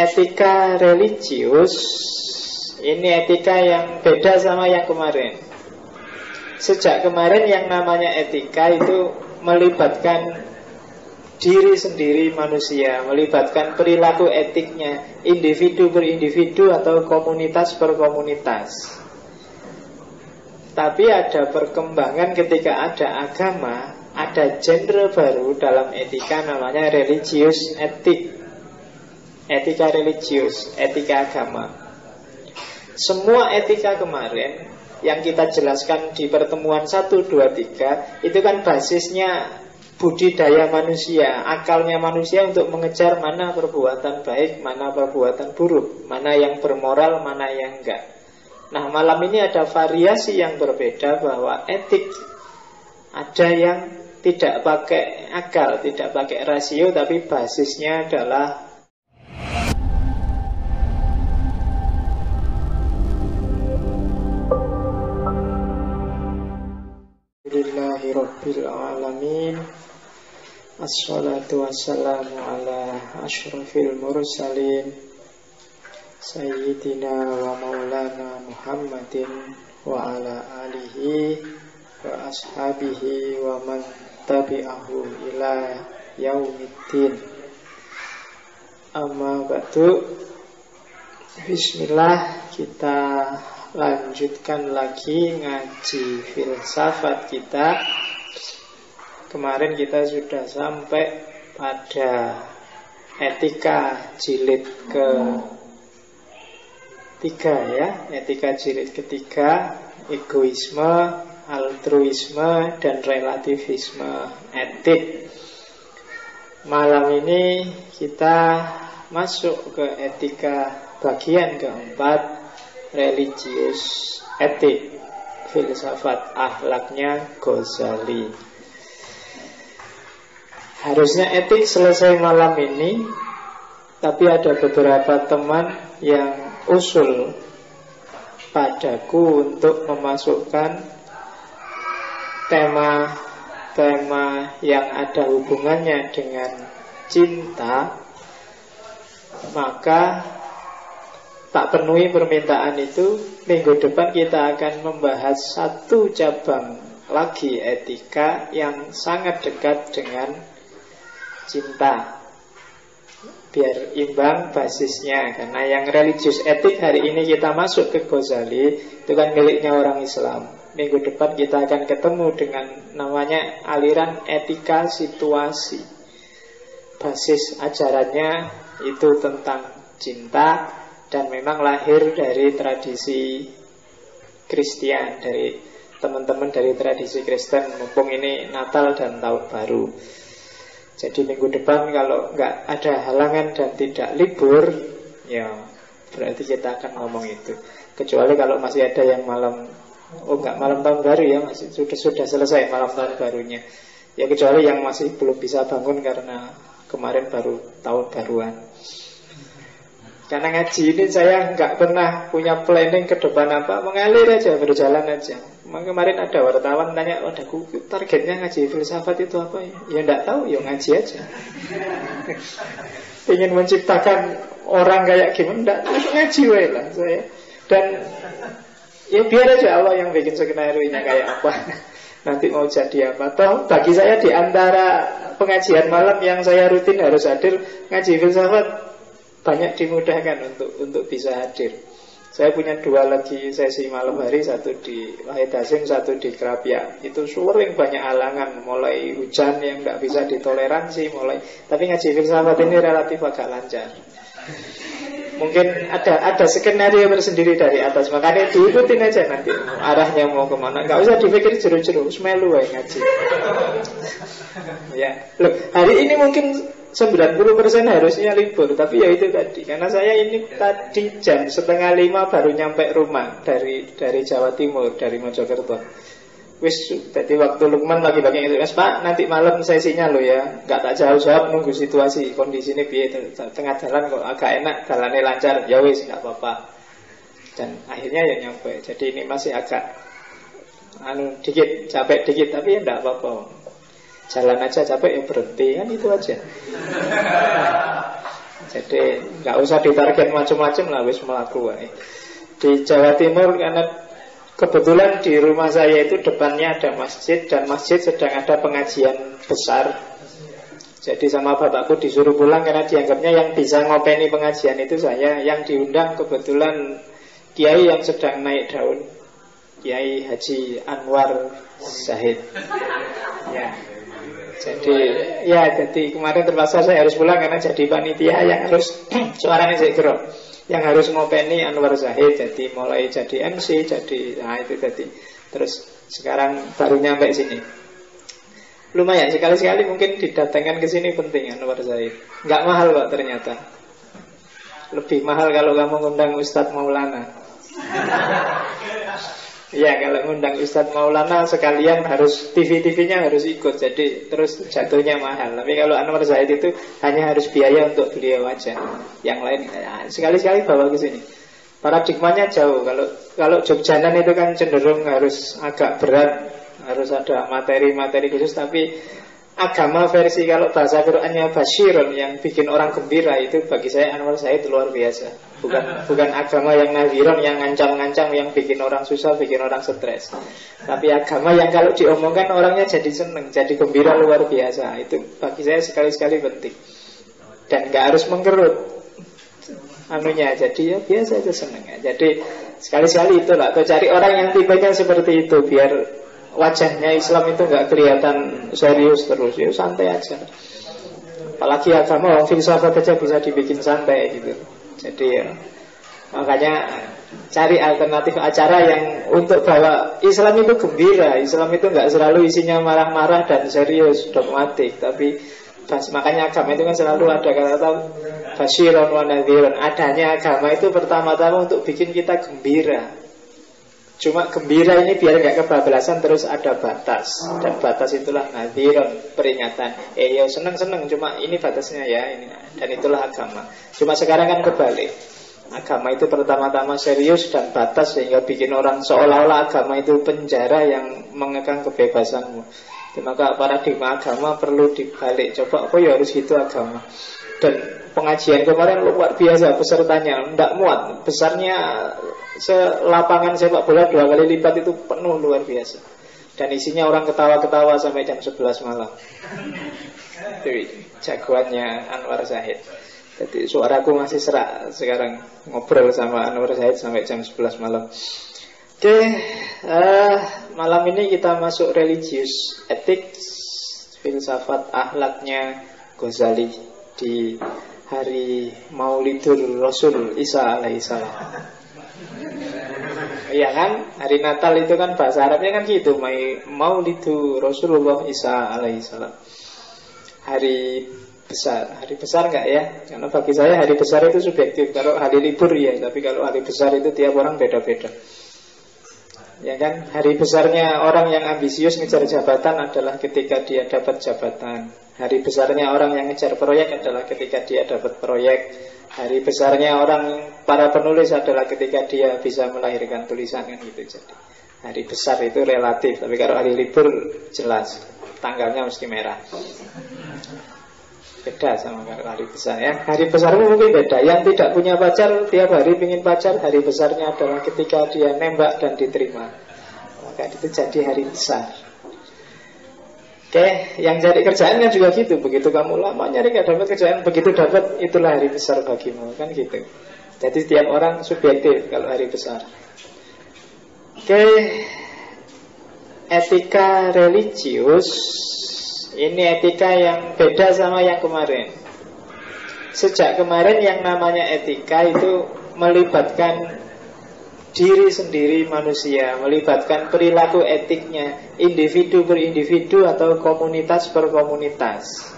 etika religius ini etika yang beda sama yang kemarin. Sejak kemarin yang namanya etika itu melibatkan diri sendiri manusia, melibatkan perilaku etiknya individu per individu atau komunitas per komunitas. Tapi ada perkembangan ketika ada agama, ada genre baru dalam etika namanya religious etik. Etika religius, etika agama. Semua etika kemarin yang kita jelaskan di pertemuan 1, 2, 3 itu kan basisnya budidaya manusia, akalnya manusia untuk mengejar mana perbuatan baik, mana perbuatan buruk, mana yang bermoral, mana yang enggak. Nah, malam ini ada variasi yang berbeda bahwa etik ada yang tidak pakai akal, tidak pakai rasio, tapi basisnya adalah Alhamdulillahirabbil alamin. Assalatu wassalamu ala asyrafil mursalin Sayyidina wa maulana Muhammadin wa ala alihi wa ashabihi wa man tabi'ahu ila yaumiddin. Amma ba'du. Bismillah, kita lanjutkan lagi ngaji filsafat kita. Kemarin kita sudah sampai pada etika jilid ke-3 ya. Etika jilid ke-3, egoisme, altruisme, dan relativisme etik. Malam ini kita masuk ke etika bagian keempat, religius etik, filsafat akhlaknya Ghazali. Harusnya etik selesai malam ini, tapi ada beberapa teman yang usul padaku untuk memasukkan tema-tema yang ada hubungannya dengan cinta. Maka tak penuhi permintaan itu. Minggu depan kita akan membahas satu cabang lagi etika yang sangat dekat dengan cinta, biar imbang basisnya. Karena yang religius etik hari ini kita masuk ke Ghazali, itu kan miliknya orang Islam. Minggu depan kita akan ketemu dengan namanya aliran etika situasi. Basis ajarannya itu tentang cinta, dan memang lahir dari tradisi Kristen, dari teman-teman dari tradisi Kristen. Mumpung ini Natal dan Tahun Baru, jadi minggu depan kalau nggak ada halangan dan tidak libur, ya berarti kita akan ngomong itu. Kecuali kalau masih ada yang malam, malam tahun baru ya, masih sudah selesai malam tahun barunya. Ya kecuali yang masih belum bisa bangun karena kemarin baru tahun baruan. Karena ngaji ini saya nggak pernah punya planning ke depan apa, mengalir aja, berjalan aja. Kemarin ada wartawan tanya, wadaku targetnya ngaji filsafat itu apa ya? Ya nggak tahu, ya ngaji aja. Ingin menciptakan orang kayak gimana, nggak ngaji wae lah saya. Dan ya biar aja Allah yang bikin skenario-nya kayak apa. Nanti mau jadi apa. Toh bagi saya di antara pengajian malam yang saya rutin harus hadir, ngaji filsafat banyak dimudahkan untuk bisa hadir. Saya punya 2 lagi sesi malam hari, satu di Wahid Hasim, satu di Krapia. Itu sering banyak halangan, mulai hujan yang nggak bisa ditoleransi, tapi ngaji filsafat ini relatif agak lancar. Mungkin ada skenario tersendiri dari atas, makanya diikutin aja nanti arahnya mau kemana. Nggak usah dipikir jeru-jeru, semelu aja ngaji. Ya, loh, hari ini mungkin 90% harusnya libur, tapi ya itu tadi, karena saya ini tadi jam 4:30 baru nyampe rumah dari Jawa Timur, dari Mojokerto. Wis, tadi waktu Lukman lagi bagi SMS, Pak, nanti malam sesinya lo ya, nggak tak jawab nunggu situasi kondisi ini biar tengah jalan kok agak enak, jalannya lancar, ya wis nggak apa-apa. Dan akhirnya ya nyampe. Jadi ini masih agak dikit, capek dikit, tapi ya nggak apa-apa. Jalan aja capek ya berhenti, kan itu aja. Jadi nggak usah ditarget macam-macam lah, wis melaku wae. Di Jawa Timur karena kebetulan di rumah saya itu depannya ada masjid, dan masjid sedang ada pengajian besar. Jadi sama bapakku disuruh pulang karena dianggapnya yang bisa ngopeni pengajian itu saya. Yang diundang kebetulan kiai yang sedang naik daun, Kiai Haji Anwar Zahid. Ya. Jadi kemarin terpaksa saya harus pulang karena jadi panitia yang harus suaranya saya gerok, yang harus ngopeni Anwar Zahid. Jadi mulai jadi MC, itu tadi. Terus sekarang baru nyampe sini. Lumayan, sekali-sekali mungkin didatangkan ke sini penting Anwar Zahid. Nggak mahal kok ternyata. Lebih mahal kalau kamu ngundang Ustadz Maulana. Ya, kalau ngundang Ustadz Maulana sekalian harus TV-TV-nya harus ikut, jadi terus jatuhnya mahal. Tapi kalau Anwar Zahid itu hanya harus biaya untuk beliau aja. Yang lain ya, sekali-sekali bawa ke sini. Paradigmanya jauh. Kalau Jogjanan itu kan cenderung harus agak berat, harus ada materi-materi khusus. Tapi agama versi kalau bahasa Qur'annya Basyirun, yang bikin orang gembira, itu bagi saya Anwar Zahid luar biasa. Bukan agama yang Nadhirun, yang ngancam-ngancam, yang bikin orang susah, bikin orang stres. Tapi agama yang kalau diomongkan orangnya jadi seneng, jadi gembira luar biasa. Itu bagi saya sekali-sekali penting. Dan gak harus mengkerut anunya, jadi ya biasa aja seneng ya. Jadi sekali-sekali itulah, atau cari orang yang tipenya seperti itu, biar wajahnya Islam itu gak kelihatan serius terus, ya santai aja. Apalagi agama, filsafat aja bisa dibikin santai gitu. Jadi ya, makanya cari alternatif acara yang untuk bawa Islam itu gembira. Islam itu nggak selalu isinya marah-marah dan serius, dogmatik. Tapi makanya agama itu kan selalu ada kata-kata Basyirun wa nadhirun. Adanya agama itu pertama-tama untuk bikin kita gembira. Cuma gembira ini biar nggak kebablasan, terus ada batas. Dan batas itulah nadhirun, peringatan. Ya seneng-seneng, cuma ini batasnya ya ini. Dan itulah agama. Cuma sekarang kan kebalik. Agama itu pertama-tama serius dan batas, sehingga bikin orang seolah-olah agama itu penjara yang mengekang kebebasanmu. Maka paradigma agama perlu dibalik. Coba kok ya harus gitu agama. Dan pengajian kemarin luar biasa pesertanya, tidak muat. Besarnya selapangan sepak bola 2 kali lipat, itu penuh luar biasa. Dan isinya orang ketawa-ketawa sampai jam 11 malam. Itu jagoannya Anwar Zahid. Jadi suaraku masih serak sekarang ngobrol sama Anwar Zahid sampai jam 11 malam. Oke, malam ini kita masuk religius ethics, filsafat akhlaknya Ghazali di hari Maulidul Rasul Isa alaihissalam. Iya kan, hari Natal itu kan bahasa Arabnya kan gitu, Maulidu Rasulullah Isa alaihissalam. Hari besar enggak ya? Karena bagi saya hari besar itu subjektif. Kalau hari libur ya, tapi kalau hari besar itu tiap orang beda-beda. Ya kan, hari besarnya orang yang ambisius ngejar jabatan adalah ketika dia dapat jabatan. Hari besarnya orang yang ngejar proyek adalah ketika dia dapat proyek. Hari besarnya orang para penulis adalah ketika dia bisa melahirkan tulisan kan gitu. Jadi hari besar itu relatif, tapi kalau hari libur jelas tanggalnya mesti merah. Beda sama hari besar ya. Hari besarmu mungkin beda. Yang tidak punya pacar tiap hari pingin pacar, hari besarnya adalah ketika dia nembak dan diterima. Maka itu jadi hari besar. Oke, yang cari kerjaan kan juga gitu. Begitu kamu lama nyari gak dapat kerjaan, begitu dapat itulah hari besar bagimu, kan gitu. Jadi tiap orang subjektif kalau hari besar. Oke, etika religius. Ini etika yang beda sama yang kemarin. Sejak kemarin yang namanya etika itu melibatkan diri sendiri manusia, melibatkan perilaku etiknya, individu per individu atau komunitas per komunitas.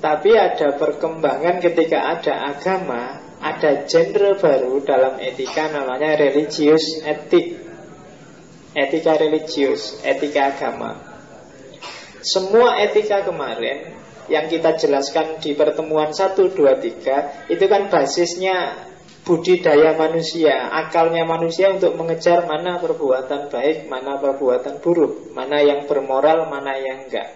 Tapi ada perkembangan ketika ada agama, ada genre baru dalam etika namanya religious ethic. Etika religius, etika agama. Semua etika kemarin yang kita jelaskan di pertemuan 1, 2, 3 itu kan basisnya budidaya manusia, akalnya manusia untuk mengejar mana perbuatan baik, mana perbuatan buruk, mana yang bermoral, mana yang enggak.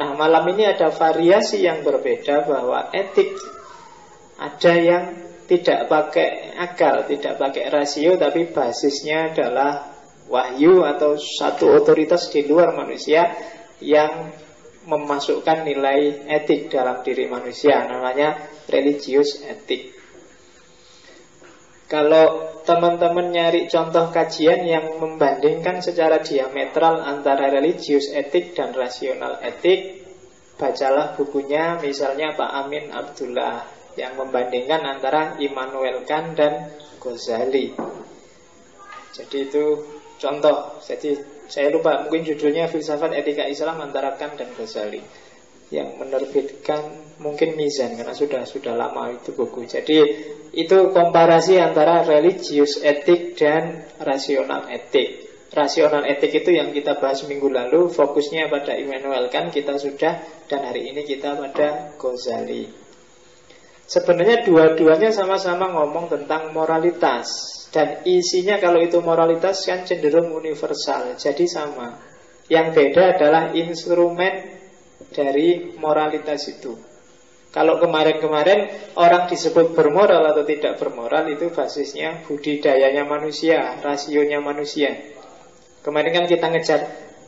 Nah, malam ini ada variasi yang berbeda bahwa etik ada yang tidak pakai akal, tidak pakai rasio, tapi basisnya adalah wahyu atau satu otoritas di luar manusia yang memasukkan nilai etik dalam diri manusia, namanya religius etik. Kalau teman-teman nyari contoh kajian yang membandingkan secara diametral antara religius etik dan rasional etik, bacalah bukunya misalnya Pak Amin Abdullah yang membandingkan antara Immanuel Kant dan Ghazali. Jadi itu contoh. Jadi saya lupa, mungkin judulnya Filsafat Etika Islam antara Kant dan Ghazali, yang menerbitkan mungkin Mizan, karena sudah lama itu buku. Jadi itu komparasi antara religius etik dan rasional etik. Rasional etik itu yang kita bahas minggu lalu, fokusnya pada Immanuel Kant kita sudah, dan hari ini kita pada Ghazali. Sebenarnya dua-duanya sama-sama ngomong tentang moralitas, dan isinya kalau itu moralitas kan cenderung universal, jadi sama. Yang beda adalah instrumen dari moralitas itu. Kalau kemarin-kemarin orang disebut bermoral atau tidak bermoral, itu basisnya budidayanya manusia, rasionya manusia. Kemarin kan kita ngejar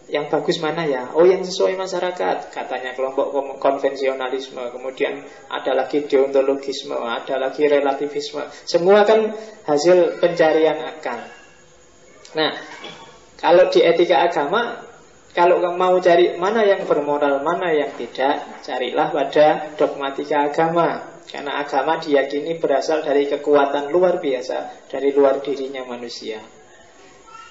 yang bagus mana ya? Oh, yang sesuai masyarakat, katanya kelompok konvensionalisme. Kemudian ada lagi deontologisme, ada lagi relativisme. Semua kan hasil pencarian akal. Nah, kalau di etika agama, kalau mau cari mana yang bermoral, mana yang tidak, carilah pada dogmatika agama. Karena agama diyakini berasal dari kekuatan luar biasa, dari luar dirinya manusia.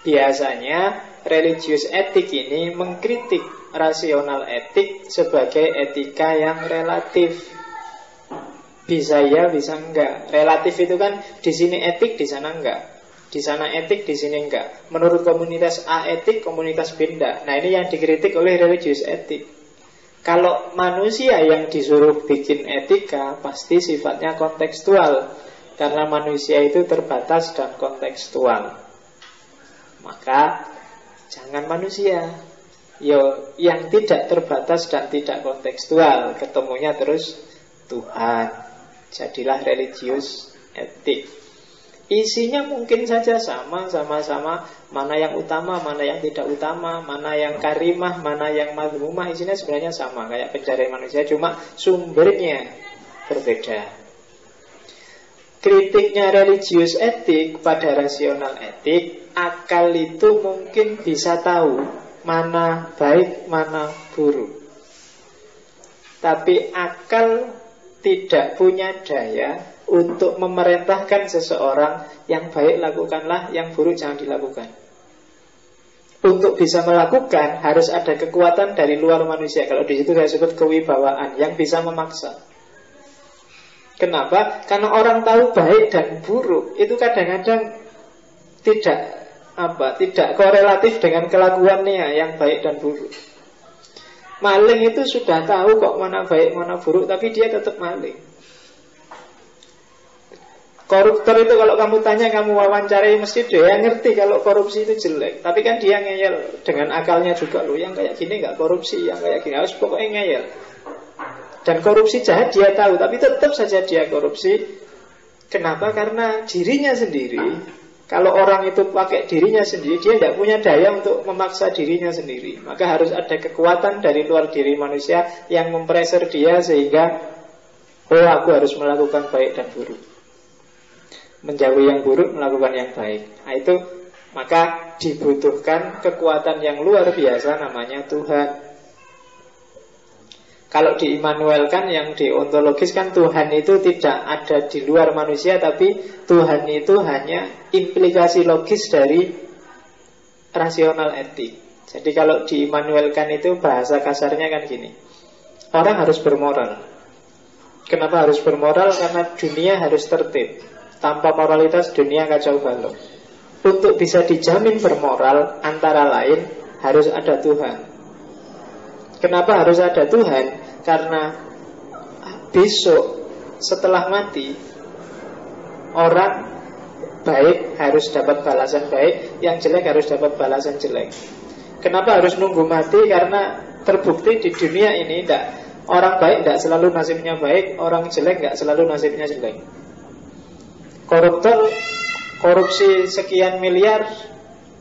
Biasanya religius etik ini mengkritik rasional etik sebagai etika yang relatif. Bisa ya, bisa enggak. Relatif itu kan di sini etik, di sana enggak. Di sana etik, di sini enggak. Menurut komunitas A etik, komunitas B enggak. Nah, ini yang dikritik oleh religius etik. Kalau manusia yang disuruh bikin etika, pasti sifatnya kontekstual. Karena manusia itu terbatas dan kontekstual. Maka jangan manusia yang tidak terbatas dan tidak kontekstual, ketemunya terus Tuhan. Jadilah religius etik. Isinya mungkin saja sama-sama mana yang utama, mana yang tidak utama, mana yang karimah, mana yang mazmumah. Isinya sebenarnya sama, kayak pencarian manusia, cuma sumbernya berbeda. Kritiknya religius etik pada rasional etik, akal itu mungkin bisa tahu mana baik, mana buruk. Tapi akal tidak punya daya untuk memerintahkan seseorang, yang baik lakukanlah, yang buruk jangan dilakukan. Untuk bisa melakukan harus ada kekuatan dari luar manusia. Kalau di situ saya sebut kewibawaan, yang bisa memaksa. Kenapa? Karena orang tahu baik dan buruk itu kadang-kadang tidak korelatif dengan kelakuannya yang baik dan buruk. Maling itu sudah tahu kok mana baik mana buruk, tapi dia tetap maling. Koruptor itu kalau kamu tanya, kamu wawancarai, mesti dia ngerti kalau korupsi itu jelek. Tapi kan dia ngeyel dengan akalnya juga, loh yang kayak gini gak korupsi, yang kayak gini harus pokoknya ngeyel. Dan korupsi jahat dia tahu, tapi tetap saja dia korupsi. Kenapa? Karena dirinya sendiri. Kalau orang itu pakai dirinya sendiri, dia tidak punya daya untuk memaksa dirinya sendiri. Maka harus ada kekuatan dari luar diri manusia yang mempreser dia sehingga, oh aku harus melakukan baik dan buruk, menjauhi yang buruk, melakukan yang baik. Nah itu, maka dibutuhkan kekuatan yang luar biasa, namanya Tuhan. Kalau di Immanuel Kant yang deontologis kan Tuhan itu tidak ada di luar manusia, tapi Tuhan itu hanya implikasi logis dari rasional etik. Jadi kalau di Immanuel Kant itu bahasa kasarnya kan gini, orang harus bermoral. Kenapa harus bermoral? Karena dunia harus tertib. Tanpa moralitas dunia kacau balau. Untuk bisa dijamin bermoral, antara lain harus ada Tuhan. Kenapa harus ada Tuhan? Karena besok setelah mati, orang baik harus dapat balasan baik, yang jelek harus dapat balasan jelek. Kenapa harus nunggu mati? Karena terbukti di dunia ini orang baik tidak selalu nasibnya baik, orang jelek tidak selalu nasibnya jelek. Koruptor korupsi sekian miliar,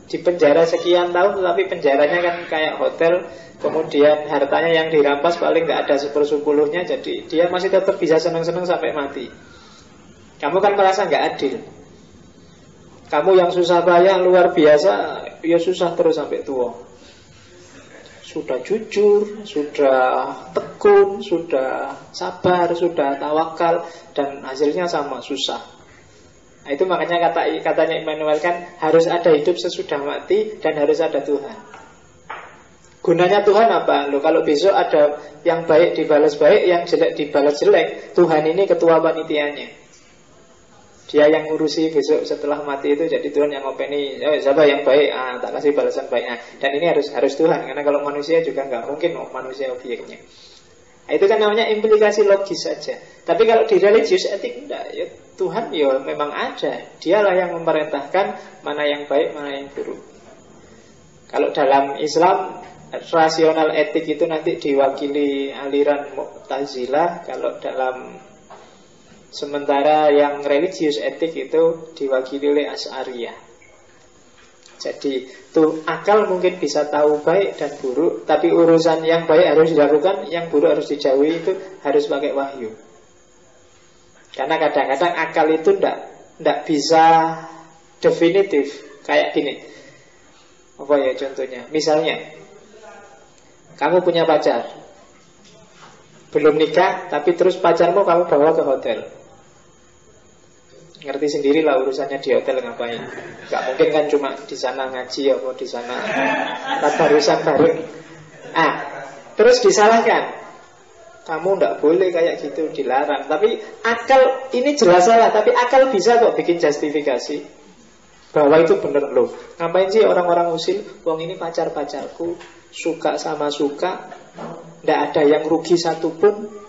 di penjara sekian tahun, tapi penjaranya kan kayak hotel. Kemudian hartanya yang dirampas paling nggak ada 1/10-nya, jadi dia masih tetap bisa senang-senang sampai mati. Kamu kan merasa nggak adil. Kamu yang susah payah luar biasa, ya susah terus sampai tua. Sudah jujur, sudah tekun, sudah sabar, sudah tawakal, dan hasilnya sama, susah. Nah, itu makanya katanya Immanuel kan harus ada hidup sesudah mati dan harus ada Tuhan. Gunanya Tuhan apa? Loh, kalau besok ada yang baik dibalas baik, yang jelek dibalas jelek, Tuhan ini ketua panitianya. Dia yang ngurusi besok setelah mati itu, jadi Tuhan yang ngopeni, siapa yang baik, tak kasih balasan baiknya. Dan ini harus Tuhan, karena kalau manusia juga nggak mungkin manusia objeknya. Nah, itu kan namanya implikasi logis saja. Tapi kalau di religius etik enggak, ya Tuhan ya memang ada. Dialah yang memerintahkan mana yang baik, mana yang buruk. Kalau dalam Islam rasional etik itu nanti diwakili aliran Mu'tazilah. Kalau dalam sementara yang religius etik itu diwakili oleh Asy'ariyah. Jadi tuh akal mungkin bisa tahu baik dan buruk, tapi urusan yang baik harus dilakukan, yang buruk harus dijauhi, itu harus pakai wahyu. Karena kadang-kadang akal itu ndak bisa definitif. Kayak gini, apa ya contohnya? Misalnya kamu punya pacar, belum nikah, tapi terus pacarmu kamu bawa ke hotel. Ngerti sendirilah urusannya di hotel ngapain. Gak mungkin kan cuma di sana ngaji atau di sana tadarusan bareng. Terus disalahkan, kamu ndak boleh kayak gitu, dilarang. Tapi akal ini jelas salah, tapi akal bisa kok bikin justifikasi bahwa itu bener loh. Ngapain sih orang-orang usil? Wong ini pacar-pacarku, suka sama suka, ndak ada yang rugi satupun.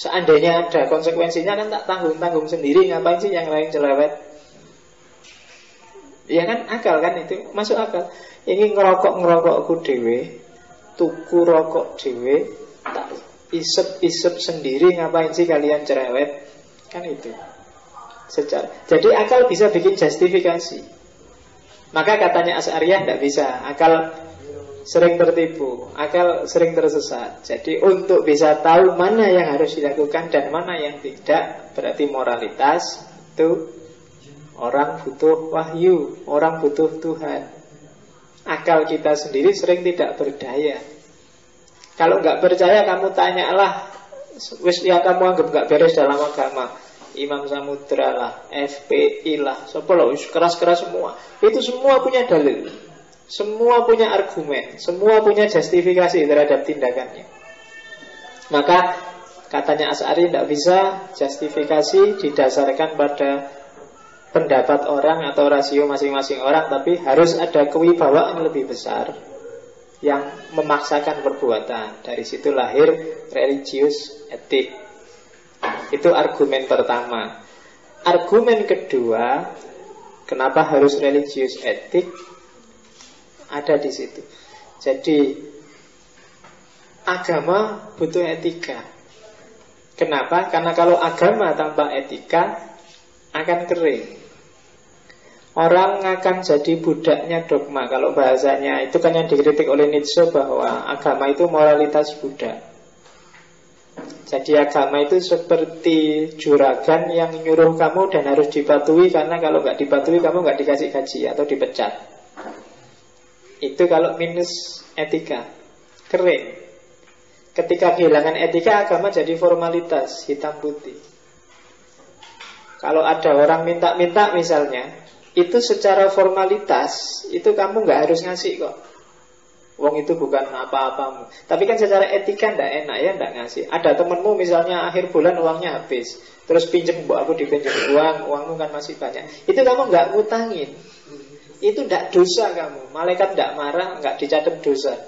Seandainya ada konsekuensinya kan tak tanggung-tanggung sendiri. Ngapain sih yang lain cerewet? Ya kan akal kan, itu masuk akal. Ini ngerokokku dewe, tuku rokok dewe, tak isep-isep sendiri. Ngapain sih kalian cerewet? Kan itu jadi akal bisa bikin justifikasi. Maka katanya Asy'ariyah tidak bisa. Akal sering tertipu, akal sering tersesat. Jadi untuk bisa tahu mana yang harus dilakukan dan mana yang tidak, berarti moralitas itu orang butuh wahyu, orang butuh Tuhan. Akal kita sendiri sering tidak berdaya. Kalau nggak percaya kamu tanyalah, wis ya kamu anggap nggak beres dalam agama, Imam Samudra lah, FPI lah, siapa loh, keras-keras semua. Itu semua punya dalil, semua punya argumen, semua punya justifikasi terhadap tindakannya. Maka katanya Asy'ari tidak bisa justifikasi didasarkan pada pendapat orang atau rasio masing-masing orang, tapi harus ada kewibawaan lebih besar yang memaksakan perbuatan. Dari situ lahir religius etik. Itu argumen pertama. Argumen kedua, kenapa harus religius etik, ada di situ. Jadi agama butuh etika. Kenapa? Karena kalau agama tanpa etika akan kering. Orang akan jadi budaknya dogma. Kalau bahasanya itu kan yang dikritik oleh Nietzsche, bahwa agama itu moralitas budak. Jadi agama itu seperti juragan yang nyuruh kamu dan harus dipatuhi, karena kalau nggak dipatuhi kamu nggak dikasih gaji atau dipecat. Itu kalau minus etika, kering. Ketika kehilangan etika, agama jadi formalitas, hitam putih. Kalau ada orang minta-minta misalnya, itu secara formalitas, itu kamu nggak harus ngasih kok. Wong itu bukan apa-apamu. Tapi kan secara etika ndak enak ya ndak ngasih. Ada temenmu misalnya akhir bulan uangnya habis, terus pinjem, bu aku dipinjem uangmu kan masih banyak. Itu kamu nggak ngutangin. Itu ndak dosa kamu. Malaikat ndak marah, nggak dicatat dosa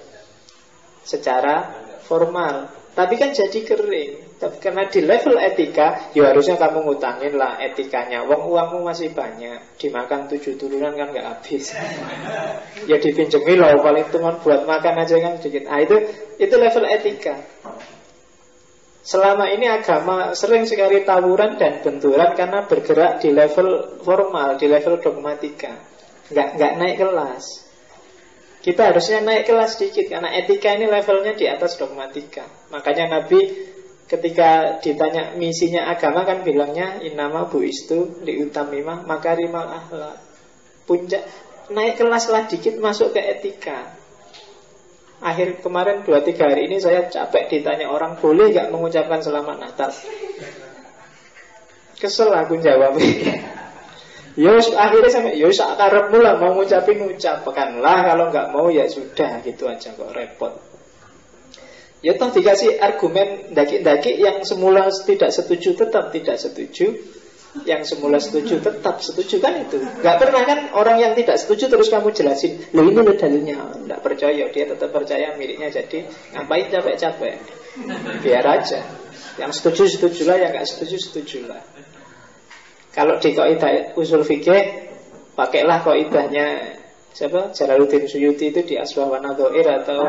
secara formal. Tapi kan jadi kering. Tapi karena di level etika, ya harusnya kamu ngutangin lah etikanya. Uangmu masih banyak, dimakan 7 turunan kan nggak habis. Ya dipinjemi loh, paling cuma buat makan aja kan sedikit. Ah itu level etika. Selama ini agama sering sekali tawuran dan benturan karena bergerak di level formal, di level dogmatika. Nggak naik kelas. Kita harusnya naik kelas sedikit karena etika ini levelnya di atas dogmatika. Makanya Nabi ketika ditanya misinya agama kan bilangnya innama buistu liutamimah makarimal akhlak. Puncak naik kelas lah dikit masuk ke etika. Akhir kemarin 2-3 hari ini saya capek ditanya orang boleh gak mengucapkan selamat Natal. Kesel aku jawabnya. Yos akhirnya sampai yos akarepmu lah mau ngucapin ucapkanlah, kalau nggak mau ya sudah gitu aja kok repot. Ya toh dikasih argumen daki-daki yang semula tidak setuju tetap tidak setuju, yang semula setuju tetap setuju kan itu. Gak pernah kan orang yang tidak setuju terus kamu jelasin, loh ini loh dalilnya, nggak percaya, dia tetap percaya miliknya, jadi ngapain capek-capek, biar aja. Yang setuju setujulah, yang nggak setuju setujulah. Kalau di kaidah usul fikih pakailah kaidahnya siapa? Jalaluddin Suyuti itu di Asbah wa Nadhair, atau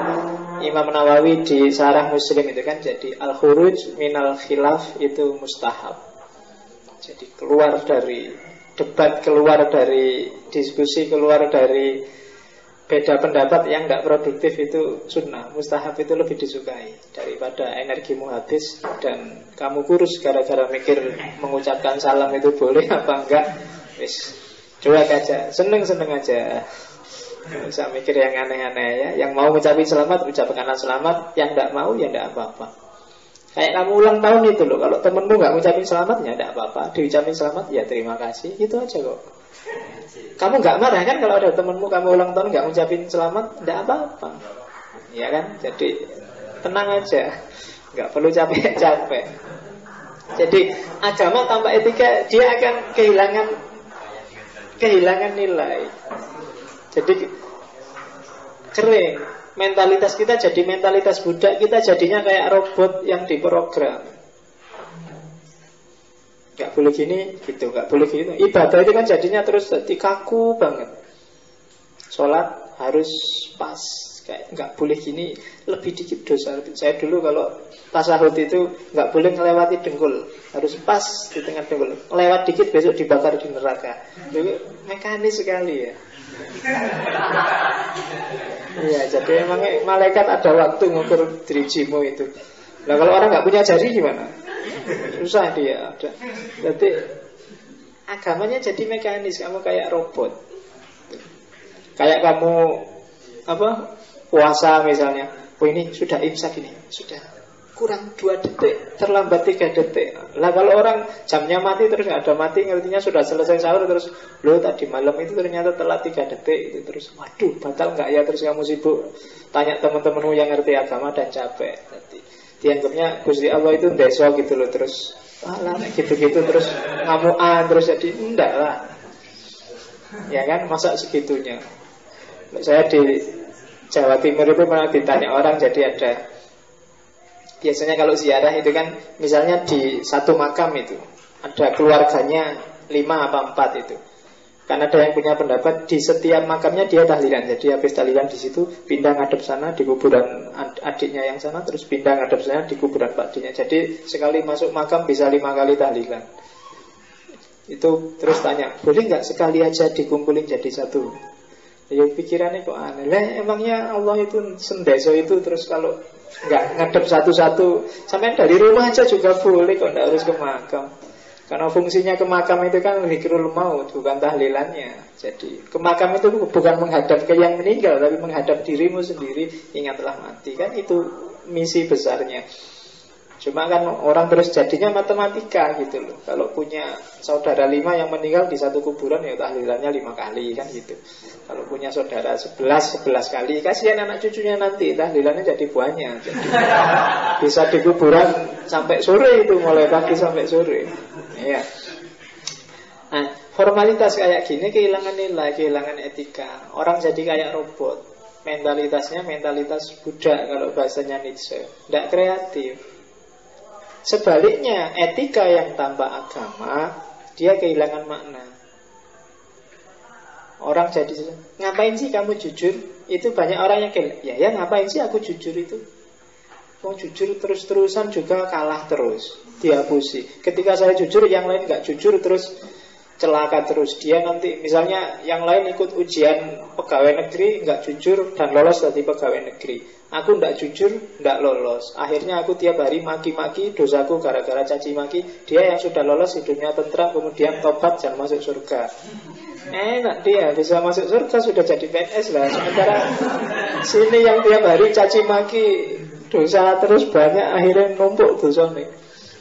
Imam Nawawi di Syarah Muslim itu kan, jadi al-khuruj minal khilaf itu mustahab. Jadi keluar dari debat, keluar dari diskusi, keluar dari beda pendapat yang tidak produktif itu sunnah. Mustahab itu lebih disukai daripada energimu habis dan kamu kurus gara-gara mikir mengucapkan salam itu boleh apa enggak. Wis cuek aja, seneng-seneng aja. Nggak usah mikir yang aneh-aneh ya. Yang mau ngucapin selamat, ucapkanlah selamat. Yang tidak mau, ya tidak apa-apa. Kayak kamu ulang tahun itu loh, kalau temenmu nggak ngucapin selamat, ya tidak apa-apa. Diucapin selamat, ya terima kasih. Itu aja kok. Kamu nggak marah kan kalau ada temenmu kamu ulang tahun nggak ngucapin selamat? Tidak apa-apa. Ya kan? Jadi tenang aja, nggak perlu capek-capek. Jadi agama tanpa etika dia akan kehilangan nilai. Jadi kering. Mentalitas kita jadi mentalitas budak. Kita jadinya kayak robot yang diprogram. Gak boleh gini, gitu. Gak boleh gitu. Ibadah itu kan jadinya terus jadi kaku banget. Sholat harus pas, kayak gak boleh gini, lebih dikit dosa. Saya dulu kalau tasahud itu gak boleh melewati dengkul, harus pas di tengah dengkul. Lewat dikit besok dibakar di neraka. Jadi mekanis sekali ya. Iya, jadi emang malaikat ada waktu ngukur dirijimu itu. Nah kalau orang nggak punya jari gimana? Susah dia. Jadi agamanya jadi mekanis, kamu kayak robot. Kayak kamu puasa misalnya. Oh ini sudah imsak ini, sudah kurang 2 detik, terlambat 3 detik. Lah kalau orang jamnya mati terus nggak ada mati, ngertinya sudah selesai sahur terus loh tadi malam itu ternyata telat 3 detik itu, terus waduh batal nggak ya, terus kamu sibuk tanya teman-temanmu yang ngerti agama dan capek. Jadi dianggapnya Gusti Allah itu ndeso gitu loh, terus alah gitu-gitu terus ngamuan terus, jadi enggak lah. Ya kan, masa segitunya. Saya di Jawa Timur itu pernah ditanya orang, jadi ada biasanya kalau ziarah itu kan, misalnya di satu makam itu ada keluarganya 5 apa 4 itu. Kan ada yang punya pendapat di setiap makamnya dia tahlilan. Jadi habis tahlilan di situ pindah ngadep sana di kuburan adiknya yang sana, terus pindah ngadep sana di kuburan pakdinya. Jadi sekali masuk makam bisa 5 kali tahlilan. Itu terus tanya, boleh nggak sekali aja dikumpulin jadi satu? Ya pikirannya kok aneh lah, emangnya Allah itu sendeso itu, terus kalau nggak ngadep satu-satu sampai dari rumah aja juga boleh kok, nggak harus ke makam. Karena fungsinya ke makam itu kan zikrul maut, bukan tahlilannya. Jadi ke makam itu bukan menghadap ke yang meninggal, tapi menghadap dirimu sendiri, ingatlah mati. Kan itu misi besarnya. Cuma kan orang terus jadinya matematika gitu loh. Kalau punya saudara 5 yang meninggal di satu kuburan, ya tahlilannya 5 kali kan gitu. Kalau punya saudara 11 kali, kasihan anak cucunya nanti tahlilannya jadi banyak. Jadi bisa di kuburan sampai sore itu, mulai pagi sampai sore. Iya. Nah, formalitas kayak gini kehilangan nilai, kehilangan etika. Orang jadi kayak robot. Mentalitasnya mentalitas budak kalau bahasanya Nietzsche. Tidak kreatif. Sebaliknya, etika yang tanpa agama, dia kehilangan makna. Orang jadi, ngapain sih kamu jujur? Itu banyak orang yang ya ngapain sih aku jujur itu? Mau jujur terus-terusan juga kalah terus, dihapusi. Ketika saya jujur, yang lain gak jujur terus celaka terus. Dia nanti misalnya yang lain ikut ujian pegawai negeri nggak jujur dan lolos dari pegawai negeri, aku nggak jujur nggak lolos. Akhirnya aku tiap hari maki-maki, dosaku gara-gara caci maki. Dia yang sudah lolos hidupnya tentram, kemudian tobat dan masuk surga. Enak, dia bisa masuk surga, sudah jadi PNS lah. Sementara sini yang tiap hari caci maki, dosa terus banyak, akhirnya numpuk dosa nih.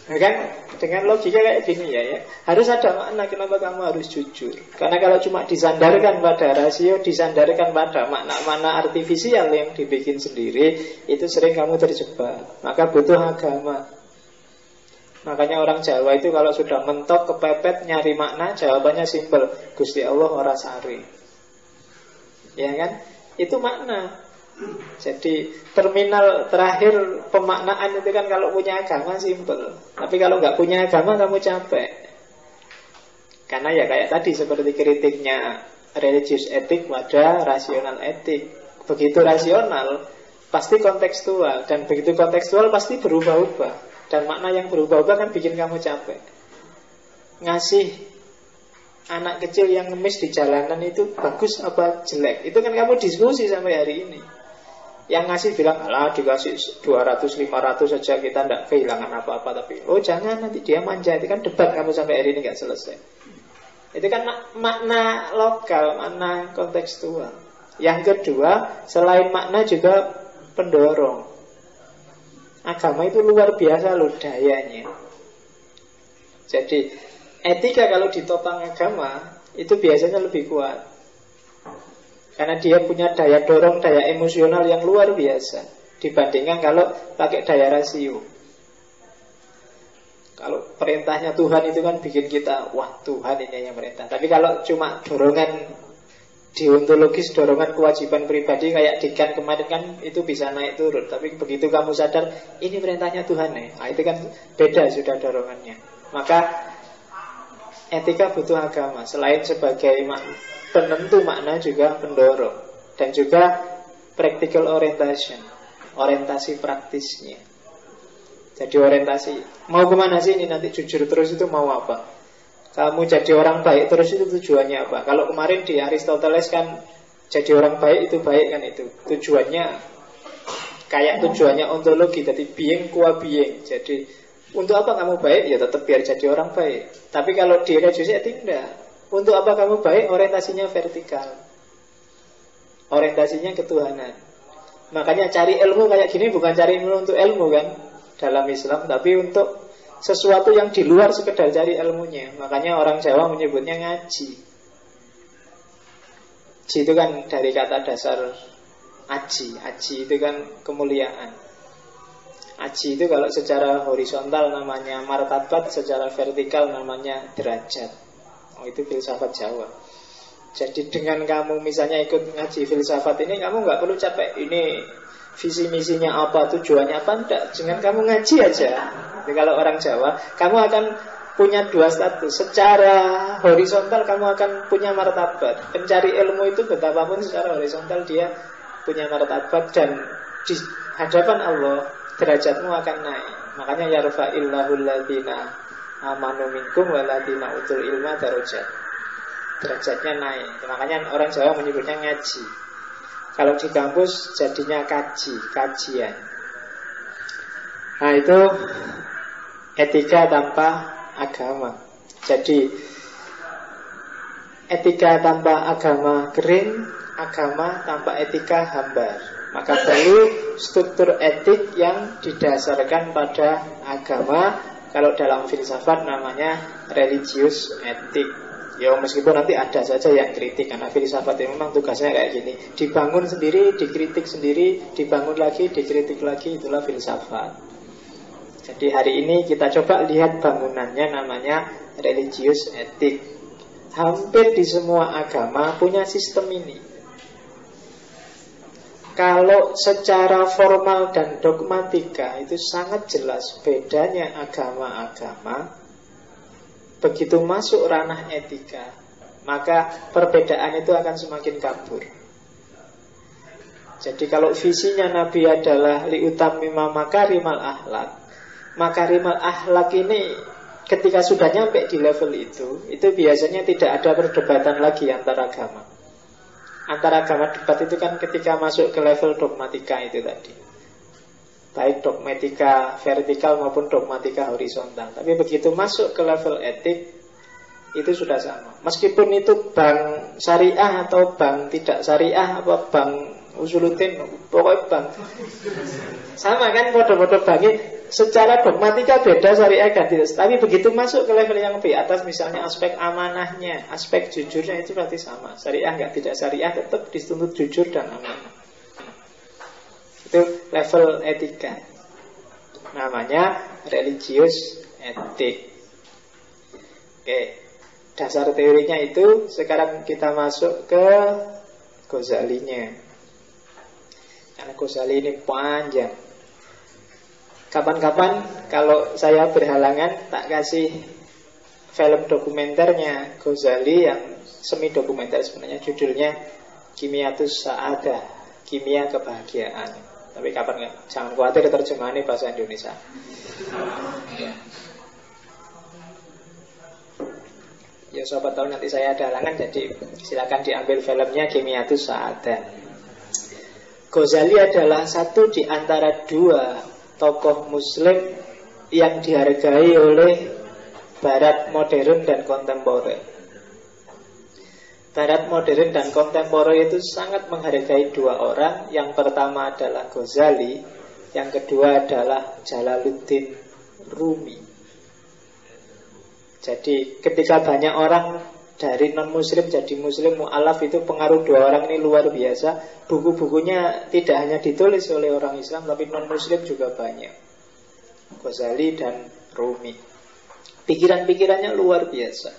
Nah kan, dengan logika kayak gini ya, harus ada makna kenapa kamu harus jujur. Karena kalau cuma disandarkan pada rasio, disandarkan pada makna-makna artifisial yang dibikin sendiri, itu sering kamu terjebak. Maka butuh agama. Makanya orang Jawa itu kalau sudah mentok, kepepet, nyari makna, jawabannya simpel, Gusti Allah ora sari. Ya kan? Itu makna. Jadi terminal terakhir pemaknaan itu kan kalau punya agama simpel. Tapi kalau nggak punya agama kamu capek. Karena ya kayak tadi seperti kritiknya religius etik pada rasional etik. Begitu rasional pasti kontekstual, dan begitu kontekstual pasti berubah-ubah. Dan makna yang berubah-ubah kan bikin kamu capek. Ngasih anak kecil yang ngemis di jalanan itu bagus apa jelek, itu kan kamu diskusi sampai hari ini. Yang ngasih bilang, alah dikasih 200-500 saja kita tidak kehilangan apa-apa. Tapi, oh jangan, nanti dia manja. Itu kan debat kamu sampai hari ini nggak selesai. Itu kan makna lokal, makna kontekstual. Yang kedua, selain makna juga pendorong. Agama itu luar biasa loh dayanya. Jadi, etika kalau ditopang agama, itu biasanya lebih kuat. Karena dia punya daya dorong, daya emosional yang luar biasa dibandingkan kalau pakai daya rasio. Kalau perintahnya Tuhan itu kan bikin kita, wah Tuhan ini yang perintah. Tapi kalau cuma dorongan deontologis, dorongan kewajiban pribadi kayak Dikan kemarin kan itu bisa naik turun. Tapi begitu kamu sadar ini perintahnya Tuhan nih, nah, itu kan beda sudah dorongannya. Maka etika butuh agama. Selain sebagai penentu makna juga pendorong. Dan juga practical orientation, orientasi praktisnya. Jadi orientasi, mau kemana sih ini nanti jujur terus itu mau apa? Kamu jadi orang baik terus itu tujuannya apa? Kalau kemarin di Aristoteles kan jadi orang baik itu baik kan itu. Tujuannya kayak tujuannya ontologi, jadi being qua being. Jadi untuk apa kamu baik? Ya tetap biar jadi orang baik. Tapi kalau di religius etik enggak. Untuk apa kamu baik? Orientasinya vertikal, orientasinya ketuhanan. Makanya cari ilmu kayak gini bukan cari ilmu untuk ilmu kan dalam Islam, tapi untuk sesuatu yang di luar sekedar cari ilmunya. Makanya orang Jawa menyebutnya ngaji. Ji itu kan dari kata dasar aji. Aji itu kan kemuliaan. Aji itu kalau secara horizontal namanya martabat, secara vertikal namanya derajat. Oh, itu filsafat Jawa. Jadi dengan kamu misalnya ikut ngaji filsafat ini, kamu nggak perlu capek ini visi misinya apa, tujuannya apa, enggak. Dengan kamu ngaji aja. Jadi kalau orang Jawa, kamu akan punya dua status. Secara horizontal kamu akan punya martabat. Pencari ilmu itu betapapun secara horizontal dia punya martabat, dan di hadapan Allah derajatmu akan naik. Makanya yarfa'illahul ladzina amanu minkum waladina utul ilma darajat. Derajatnya naik. Makanya orang Jawa menyebutnya ngaji. Kalau di kampus jadinya kaji, kajian. Nah itu etika tanpa agama. Jadi etika tanpa agama kering, agama tanpa etika hambar. Maka perlu struktur etik yang didasarkan pada agama. Kalau dalam filsafat namanya religius etik. Ya meskipun nanti ada saja yang kritik, karena filsafat itu memang tugasnya kayak gini. Dibangun sendiri, dikritik sendiri, dibangun lagi, dikritik lagi, itulah filsafat. Jadi hari ini kita coba lihat bangunannya namanya religius etik. Hampir di semua agama punya sistem ini. Kalau secara formal dan dogmatika itu sangat jelas bedanya agama-agama. Begitu masuk ranah etika, maka perbedaan itu akan semakin kabur. Jadi kalau visinya Nabi adalah liutamima makarimal akhlak, makarimal akhlak ini ketika sudah nyampe di level itu biasanya tidak ada perdebatan lagi antar agama. Antara agama debat itu kan ketika masuk ke level dogmatika itu tadi, baik dogmatika vertikal maupun dogmatika horizontal. Tapi begitu masuk ke level etik, itu sudah sama. Meskipun itu bank syariah atau bank tidak syariah, apa bank usulutin, pokoknya bank sama kan, bodoh-bodoh banknya. Secara dogmatika beda syariah ganti. Tapi begitu masuk ke level yang lebih atas, misalnya aspek amanahnya, aspek jujurnya, itu berarti sama. Syariah nggak tidak syariah tetap dituntut jujur dan amanah. Itu level etika. Namanya religius etik. Oke, dasar teorinya itu. Sekarang kita masuk ke Ghazalinya. Karena Ghazali ini panjang. Kapan-kapan kalau saya berhalangan tak kasih film dokumenternya Ghazali yang semi dokumenter sebenarnya, judulnya Kimiatus Sa'adah, kimia kebahagiaan. Tapi kapan, jangan khawatir terjemahannya bahasa Indonesia. Ya sobat tahu nanti saya ada halangan, jadi silakan diambil filmnya Kimiatus Sa'adah. Ghazali adalah satu di antara dua tokoh muslim yang dihargai oleh Barat modern dan kontemporer. Barat modern dan kontemporer itu sangat menghargai dua orang. Yang pertama adalah Ghazali, yang kedua adalah Jalaluddin Rumi. Jadi ketika banyak orang dari non-muslim jadi muslim mu'alaf, itu pengaruh dua orang ini luar biasa. Buku-bukunya tidak hanya ditulis oleh orang Islam, tapi non-muslim juga banyak. Ghazali dan Rumi, pikiran-pikirannya luar biasa.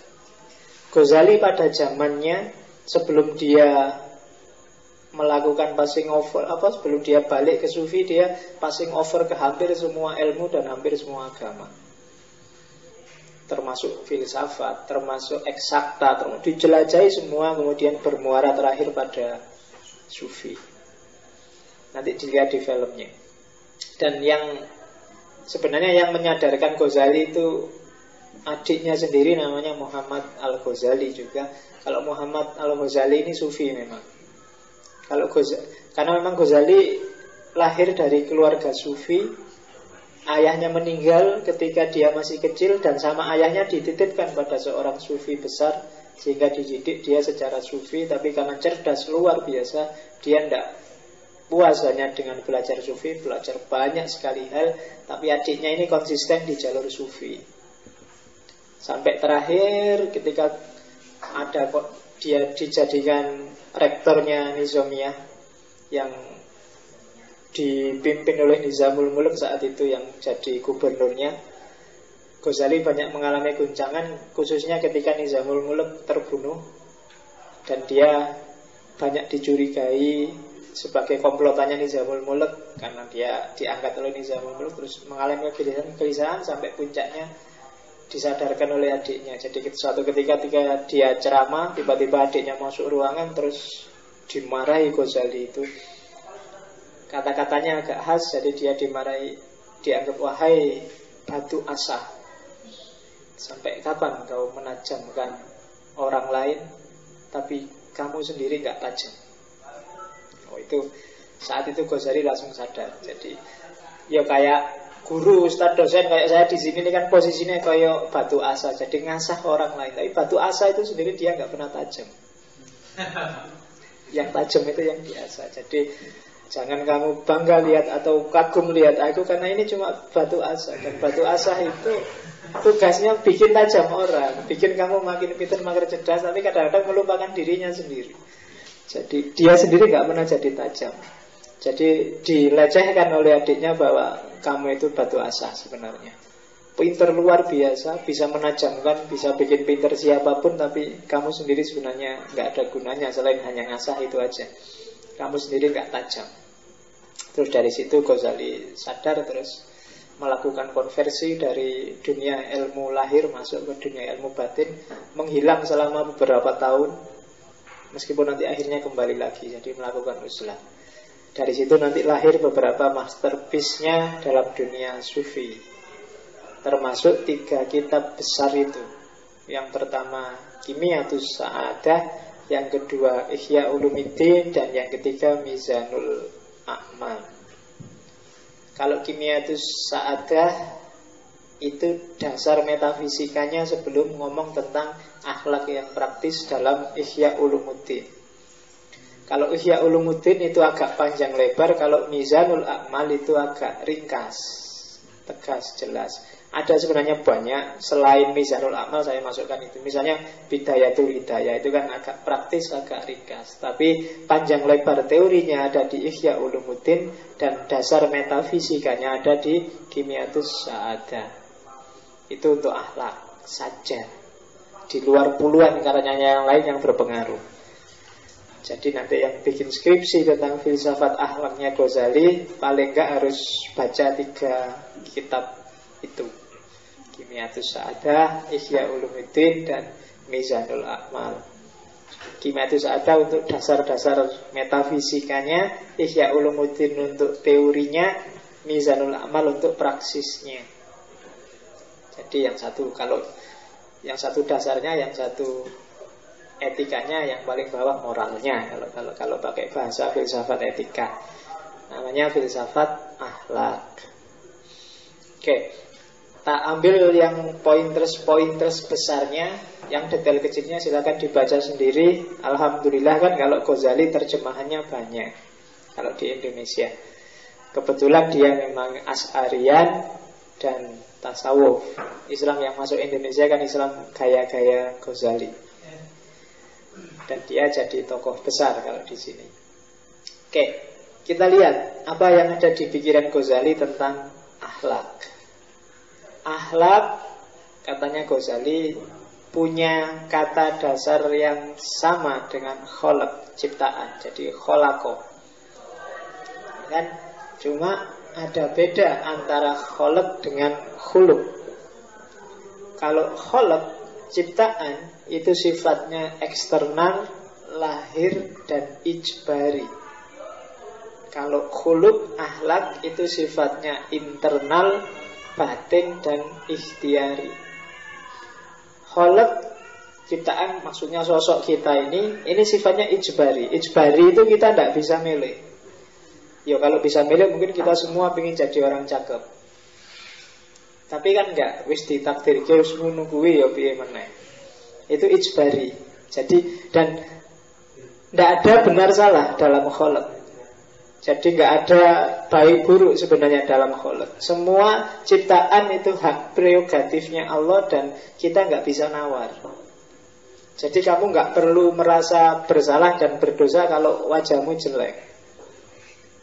Ghazali pada zamannya, sebelum dia melakukan passing over, sebelum dia balik ke Sufi, dia passing over ke hampir semua ilmu dan hampir semua agama, termasuk filsafat, termasuk eksakta, dijelajahi semua, kemudian bermuara terakhir pada Sufi. Nanti dilihat di filmnya. Dan yang sebenarnya yang menyadarkan Ghazali itu adiknya sendiri, namanya Muhammad Al-Ghazali juga. Kalau Muhammad Al-Ghazali ini Sufi memang. Karena memang Ghazali lahir dari keluarga Sufi. Ayahnya meninggal ketika dia masih kecil, dan sama ayahnya dititipkan pada seorang Sufi besar, sehingga dididik dia secara Sufi. Tapi karena cerdas luar biasa, dia tidak puas hanya dengan belajar Sufi, belajar banyak sekali hal. Tapi adiknya ini konsisten di jalur Sufi. Sampai terakhir ketika dia dijadikan rektornya Nizamiyah, yang dipimpin oleh Nizamul Mulk saat itu, yang jadi gubernurnya. Ghazali banyak mengalami guncangan, khususnya ketika Nizamul Mulk terbunuh, dan dia banyak dicurigai sebagai komplotannya Nizamul Mulk, karena dia diangkat oleh Nizamul Mulk, terus mengalami kegelisahan sampai puncaknya disadarkan oleh adiknya. Jadi suatu ketika dia ceramah, tiba-tiba adiknya masuk ruangan, terus dimarahi Ghazali itu. Kata-katanya agak khas, jadi dia dimarahi, dianggap, wahai batu asa, sampai kapan kau menajamkan orang lain tapi kamu sendiri gak tajam? Oh, itu saat itu Ghazali langsung sadar. Jadi ya kayak guru, ustadz, dosen kayak saya di sini ini kan posisinya kayak batu asa, jadi ngasah orang lain. Tapi batu asa itu sendiri dia gak pernah tajam. Yang tajam itu yang biasa. Jadi jangan kamu bangga lihat atau kagum lihat aku, karena ini cuma batu asa. Dan batu asa itu tugasnya bikin tajam orang, bikin kamu makin pintar, makin cerdas, tapi kadang-kadang melupakan dirinya sendiri. Jadi dia sendiri gak pernah jadi tajam. Jadi dilecehkan oleh adiknya bahwa kamu itu batu asa sebenarnya. Pintar luar biasa, bisa menajamkan, bisa bikin pintar siapapun, tapi kamu sendiri sebenarnya gak ada gunanya selain hanya ngasah itu aja. Kamu sendiri gak tajam. Terus dari situ Ghazali sadar, terus melakukan konversi dari dunia ilmu lahir masuk ke dunia ilmu batin, menghilang selama beberapa tahun, meskipun nanti akhirnya kembali lagi, jadi melakukan uzlah. Dari situ nanti lahir beberapa masterpiece-nya dalam dunia sufi, termasuk 3 kitab besar itu. Yang pertama Kimiyatus Sa'adah, yang kedua Ihya Ulumuddin, dan yang ketiga Mizanul A'mal. Kalau Kimiyatus Sa'adah itu dasar metafisikanya sebelum ngomong tentang akhlak yang praktis dalam Ihya Ulumuddin. Kalau Ihya Ulumuddin itu agak panjang lebar, kalau Mizanul A'mal itu agak ringkas, tegas, jelas. Ada sebenarnya banyak, selain Mizanul A'mal saya masukkan itu. Misalnya Bidayatul Hidayah, itu kan agak praktis, agak ringkas. Tapi panjang lebar teorinya ada di Ihya Ulumuddin, dan dasar metafisikanya ada di Kimiyatus Sa'adah. Itu untuk akhlak saja, di luar puluhan karyanya yang lain yang berpengaruh. Jadi nanti yang bikin skripsi tentang filsafat akhlaknya Ghazali, paling enggak harus baca 3 kitab itu, Kimiyatus Sa'adah, Ihya Ulumuddin, dan Mizanul A'mal. Kimiyatus Sa'adah untuk dasar-dasar metafisikanya, Ihya Ulumuddin untuk teorinya, Mizanul A'mal untuk praksisnya. Jadi yang satu, kalau yang satu dasarnya, yang satu etikanya, yang paling bawah moralnya. Kalau pakai bahasa filsafat etika, namanya filsafat akhlak. Oke. Tak ambil yang pointers besarnya, yang detail kecilnya silakan dibaca sendiri. Alhamdulillah kan kalau Ghazali terjemahannya banyak kalau di Indonesia. Kebetulan dia memang Asy'arian dan tasawuf. Islam yang masuk Indonesia kan Islam gaya-gaya Ghazali. Dan dia jadi tokoh besar kalau di sini. Oke, kita lihat apa yang ada di pikiran Ghazali tentang akhlak. Akhlak, katanya Ghazali, punya kata dasar yang sama dengan kholaq, ciptaan. Jadi kholaqo, kan? Cuma ada beda antara kholaq dengan khuluq. Kalau kholaq, ciptaan, itu sifatnya eksternal, lahir, dan ijbari. Kalau khuluq, akhlak, itu sifatnya internal, batin, dan ikhtiari. Kholaq, ciptaan, maksudnya sosok kita ini sifatnya ijbari. Ijbari itu kita tidak bisa milih. Ya kalau bisa milih mungkin kita semua ingin jadi orang cakep. Tapi kan enggak, wis ditakdirke wis ngono kuwi ya piye meneh. Itu ijbari. Jadi, dan tidak ada benar salah dalam kholaq. Jadi nggak ada baik buruk sebenarnya dalam kholaq. Semua ciptaan itu hak prerogatifnya Allah, dan kita nggak bisa nawar. Jadi kamu nggak perlu merasa bersalah dan berdosa kalau wajahmu jelek,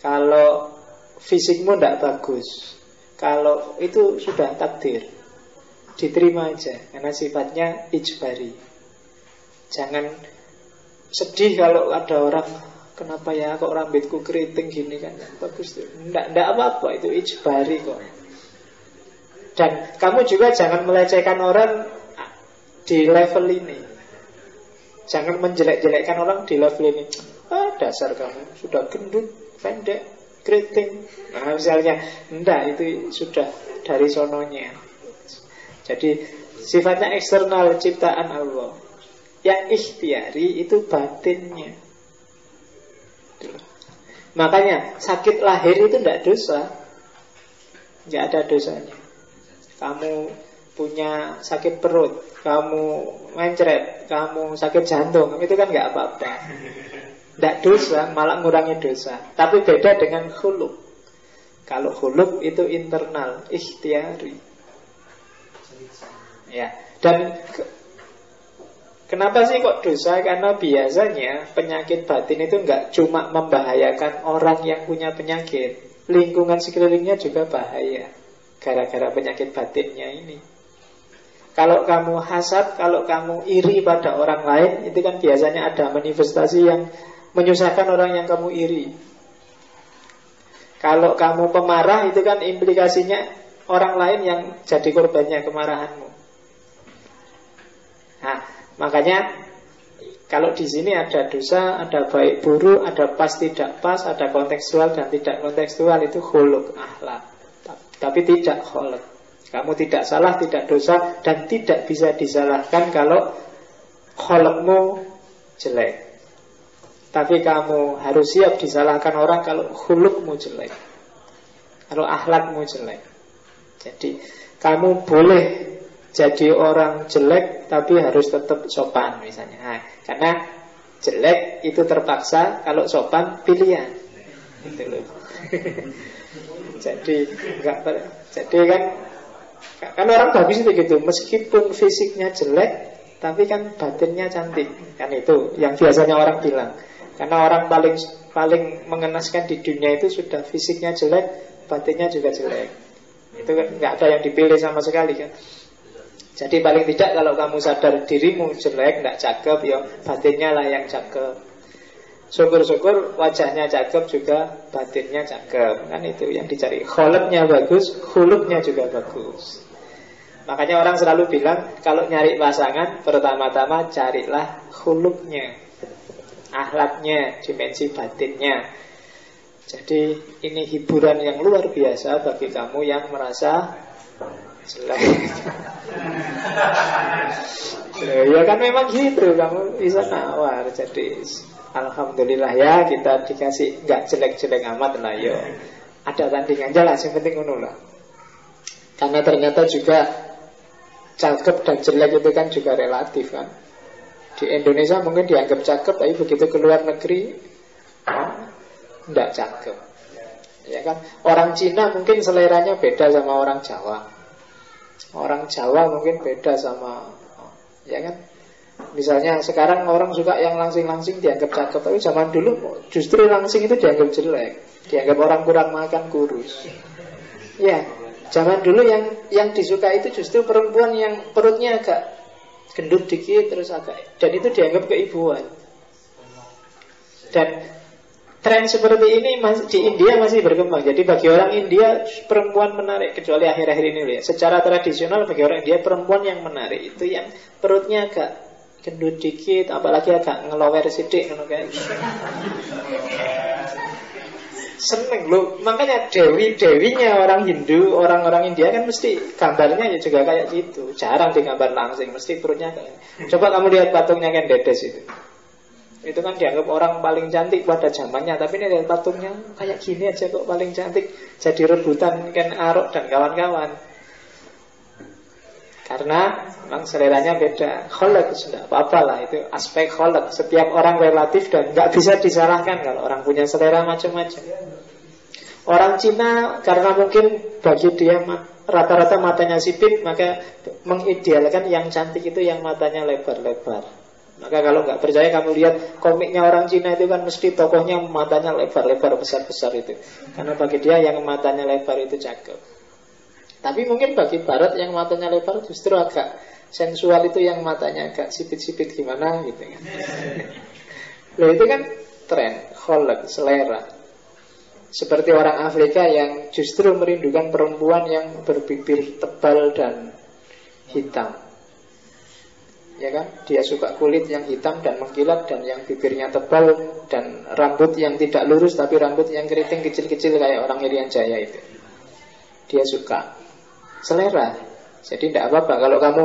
kalau fisikmu nggak bagus. Kalau itu sudah takdir, diterima aja, karena sifatnya ijbari. Jangan sedih kalau ada orang, kenapa ya kok rambutku keriting gini kan, bagus tuh. Nggak apa-apa, itu ijbari kok. Dan kamu juga jangan melecehkan orang di level ini. Jangan menjelek-jelekkan orang di level ini. Dasar kamu sudah gendut, pendek, keriting. Nah misalnya, enggak, itu sudah dari sononya. Jadi sifatnya eksternal, ciptaan Allah. Yang ikhtiari itu batinnya. Makanya sakit lahir itu tidak dosa, tidak ada dosanya. Kamu punya sakit perut, kamu mencret, kamu sakit jantung, itu kan nggak apa-apa, tidak dosa, malah ngurangi dosa. Tapi beda dengan khuluq. Kalau khuluq itu internal, ikhtiari. Ya, dan kenapa sih kok dosa? Karena biasanya penyakit batin itu nggak cuma membahayakan orang yang punya penyakit, lingkungan sekelilingnya juga bahaya gara-gara penyakit batinnya ini. Kalau kamu hasad, kalau kamu iri pada orang lain, itu kan biasanya ada manifestasi yang menyusahkan orang yang kamu iri. Kalau kamu pemarah itu kan implikasinya orang lain yang jadi korbannya kemarahanmu. Nah, makanya kalau di sini ada dosa, ada baik buruk, ada pas tidak pas, ada kontekstual dan tidak kontekstual, itu khuluq, akhlak. Tapi tidak khuluq. Kamu tidak salah, tidak dosa, dan tidak bisa disalahkan kalau khuluqmu jelek. Tapi kamu harus siap disalahkan orang kalau khuluqmu jelek, kalau akhlakmu jelek. Jadi kamu boleh jadi orang jelek tapi harus tetap sopan misalnya. Nah, karena jelek itu terpaksa, kalau sopan pilihan. Gitu loh. Jadi kan orang bagus itu gitu, meskipun fisiknya jelek tapi kan batinnya cantik. Kan itu yang biasanya orang bilang. Karena orang paling mengenaskan di dunia itu sudah fisiknya jelek, batinnya juga jelek. Itu kan nggak ada yang dipilih sama sekali kan. Jadi paling tidak kalau kamu sadar dirimu jelek, nggak cakep, ya batinnya lah yang cakep. Syukur-syukur wajahnya cakep juga batinnya cakep. Kan itu yang dicari. Khuluqnya bagus, khuluqnya juga bagus. Makanya orang selalu bilang kalau nyari pasangan, pertama-tama carilah khuluqnya, akhlaknya, dimensi batinnya. Jadi ini hiburan yang luar biasa bagi kamu yang merasa jelek. Ya kan memang gitu, kamu bisa nawar. Jadi alhamdulillah ya kita dikasih nggak jelek-jelek amat lah yo. Ada tandingan jelas, yang penting ngono lah. Karena ternyata juga cakep dan jelek itu kan juga relatif kan. Di Indonesia mungkin dianggap cakep, tapi begitu keluar negeri enggak cakep. Ya kan? Orang Cina mungkin seleranya beda sama orang Jawa. Orang Jawa mungkin beda sama, ya kan? Misalnya sekarang orang suka yang langsing-langsing dianggap cakep, tapi zaman dulu justru langsing itu dianggap jelek, dianggap orang kurang makan, kurus. Ya, zaman dulu yang disuka itu justru perempuan yang perutnya agak gendut dikit terus agak, dan itu dianggap keibuan. Dan tren seperti ini di India masih berkembang. Jadi bagi orang India perempuan menarik, kecuali akhir-akhir ini loh ya. Secara tradisional bagi orang India perempuan yang menarik itu yang perutnya agak gendut dikit, apalagi agak ngelower sidik kayak. Seneng loh. Makanya dewi-dewinya orang Hindu, orang-orang India kan mesti gambarnya ya juga kayak gitu. Jarang digambar langsing, mesti perutnya kayak. Coba kamu lihat patungnya Ken Dedes itu. Itu kan dianggap orang paling cantik pada zamannya, tapi ini lihat patungnya kayak gini aja kok paling cantik. Jadi rebutan Ken Arok dan kawan-kawan. Karena memang seleranya beda. Kholak sudah apa-apa lah, itu aspek kholak. Setiap orang relatif dan nggak bisa disalahkan kalau orang punya selera macam-macam. Orang Cina karena mungkin bagi dia rata-rata matanya sipit, maka mengidealkan yang cantik itu yang matanya lebar-lebar. Maka kalau nggak percaya kamu lihat komiknya orang Cina itu kan mesti tokohnya matanya lebar-lebar, besar-besar itu. Karena bagi dia yang matanya lebar itu cakep. Tapi mungkin bagi Barat yang matanya lebar justru agak sensual, itu yang matanya agak sipit-sipit gimana gitu kan. Loh itu kan tren, kholak, selera. Seperti orang Afrika yang justru merindukan perempuan yang berbibir tebal dan hitam. Ya kan, dia suka kulit yang hitam dan mengkilat dan yang bibirnya tebal dan rambut yang tidak lurus tapi rambut yang keriting kecil-kecil kayak orang Irian Jaya itu. Dia suka. Selera. Jadi tidak apa-apa kalau kamu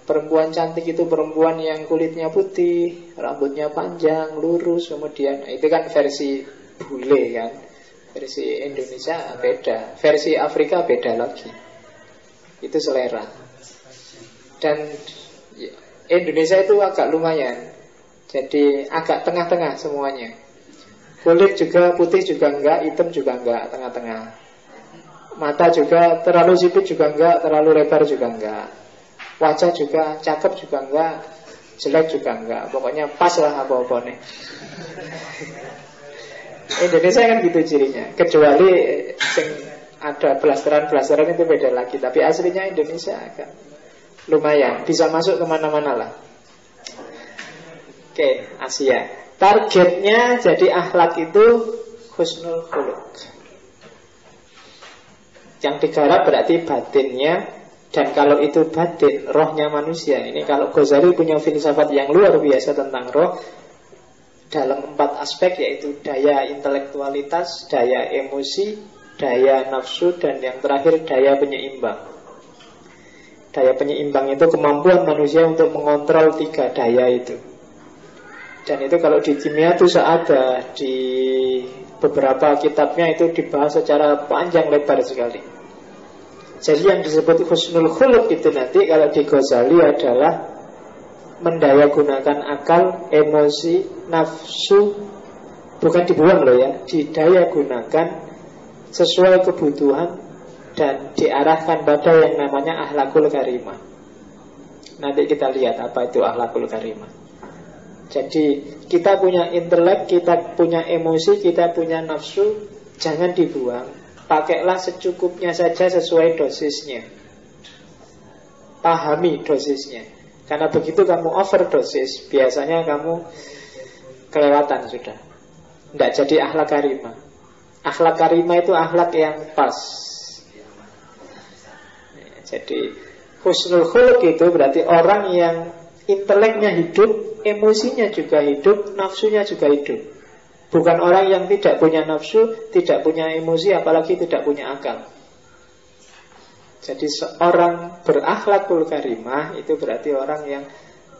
perempuan cantik itu perempuan yang kulitnya putih, rambutnya panjang, lurus, kemudian itu kan versi bule kan. Versi Indonesia beda, versi Afrika beda lagi. Itu selera. Dan Indonesia itu agak lumayan. Jadi agak tengah-tengah semuanya. Kulit juga putih juga enggak, hitam juga enggak, tengah-tengah. Mata juga terlalu sipit juga enggak, terlalu lebar juga enggak. Wajah juga cakep juga enggak, jelek juga enggak. Pokoknya pas lah apa-apa nih. Indonesia kan gitu cirinya. Kecuali ada blasteran-blasteran itu beda lagi. Tapi aslinya Indonesia agak lumayan, bisa masuk kemana-mana lah. Oke, Asia. Targetnya jadi akhlak itu husnul khuluq. Yang digarap berarti batinnya. Dan kalau itu batin, rohnya manusia. Ini kalau Ghazali punya filsafat yang luar biasa tentang roh dalam 4 aspek, yaitu daya intelektualitas, daya emosi, daya nafsu, dan yang terakhir daya penyeimbang. Daya penyeimbang itu kemampuan manusia untuk mengontrol 3 daya itu. Dan itu kalau di kimia itu ada di beberapa kitabnya itu dibahas secara panjang lebar sekali. Jadi yang disebut husnul khuluq itu nanti kalau di Ghazali adalah mendayagunakan akal, emosi, nafsu, bukan dibuang loh ya, didayagunakan sesuai kebutuhan dan diarahkan pada yang namanya akhlakul karimah. Nanti kita lihat apa itu akhlakul karimah. Jadi kita punya intelek, kita punya emosi, kita punya nafsu, jangan dibuang. Pakailah secukupnya saja sesuai dosisnya. Pahami dosisnya. Karena begitu kamu overdosis, biasanya kamu kelewatan sudah. Tidak jadi akhlak karimah. Akhlak karimah itu akhlak yang pas. Jadi husnul khuluq itu berarti orang yang inteleknya hidup, emosinya juga hidup, nafsunya juga hidup. Bukan orang yang tidak punya nafsu, tidak punya emosi, apalagi tidak punya akal. Jadi seorang berakhlakul karimah itu berarti orang yang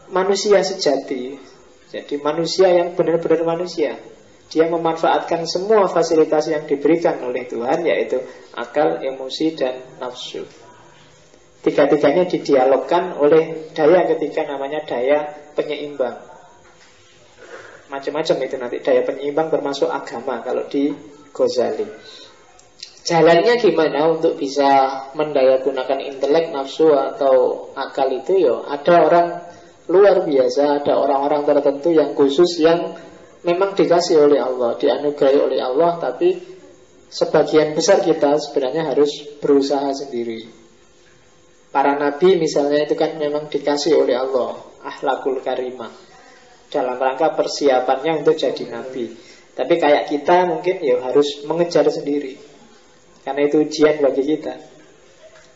manusia sejati. Jadi manusia yang benar-benar manusia. Dia memanfaatkan semua fasilitas yang diberikan oleh Tuhan, yaitu akal, emosi, dan nafsu. Tiga-tiganya didialogkan oleh daya ketiga namanya daya penyeimbang. Macam-macam itu nanti daya penyeimbang termasuk agama kalau di Ghazali. Jalannya gimana untuk bisa mendayagunakan intelek, nafsu atau akal itu ya ada orang luar biasa, ada orang-orang tertentu yang khusus yang memang dikasih oleh Allah, dianugerahi oleh Allah, tapi sebagian besar kita sebenarnya harus berusaha sendiri. Para nabi misalnya itu kan memang dikasih oleh Allah akhlakul karimah dalam rangka persiapannya untuk jadi nabi. Tapi kayak kita mungkin ya harus mengejar sendiri, karena itu ujian bagi kita,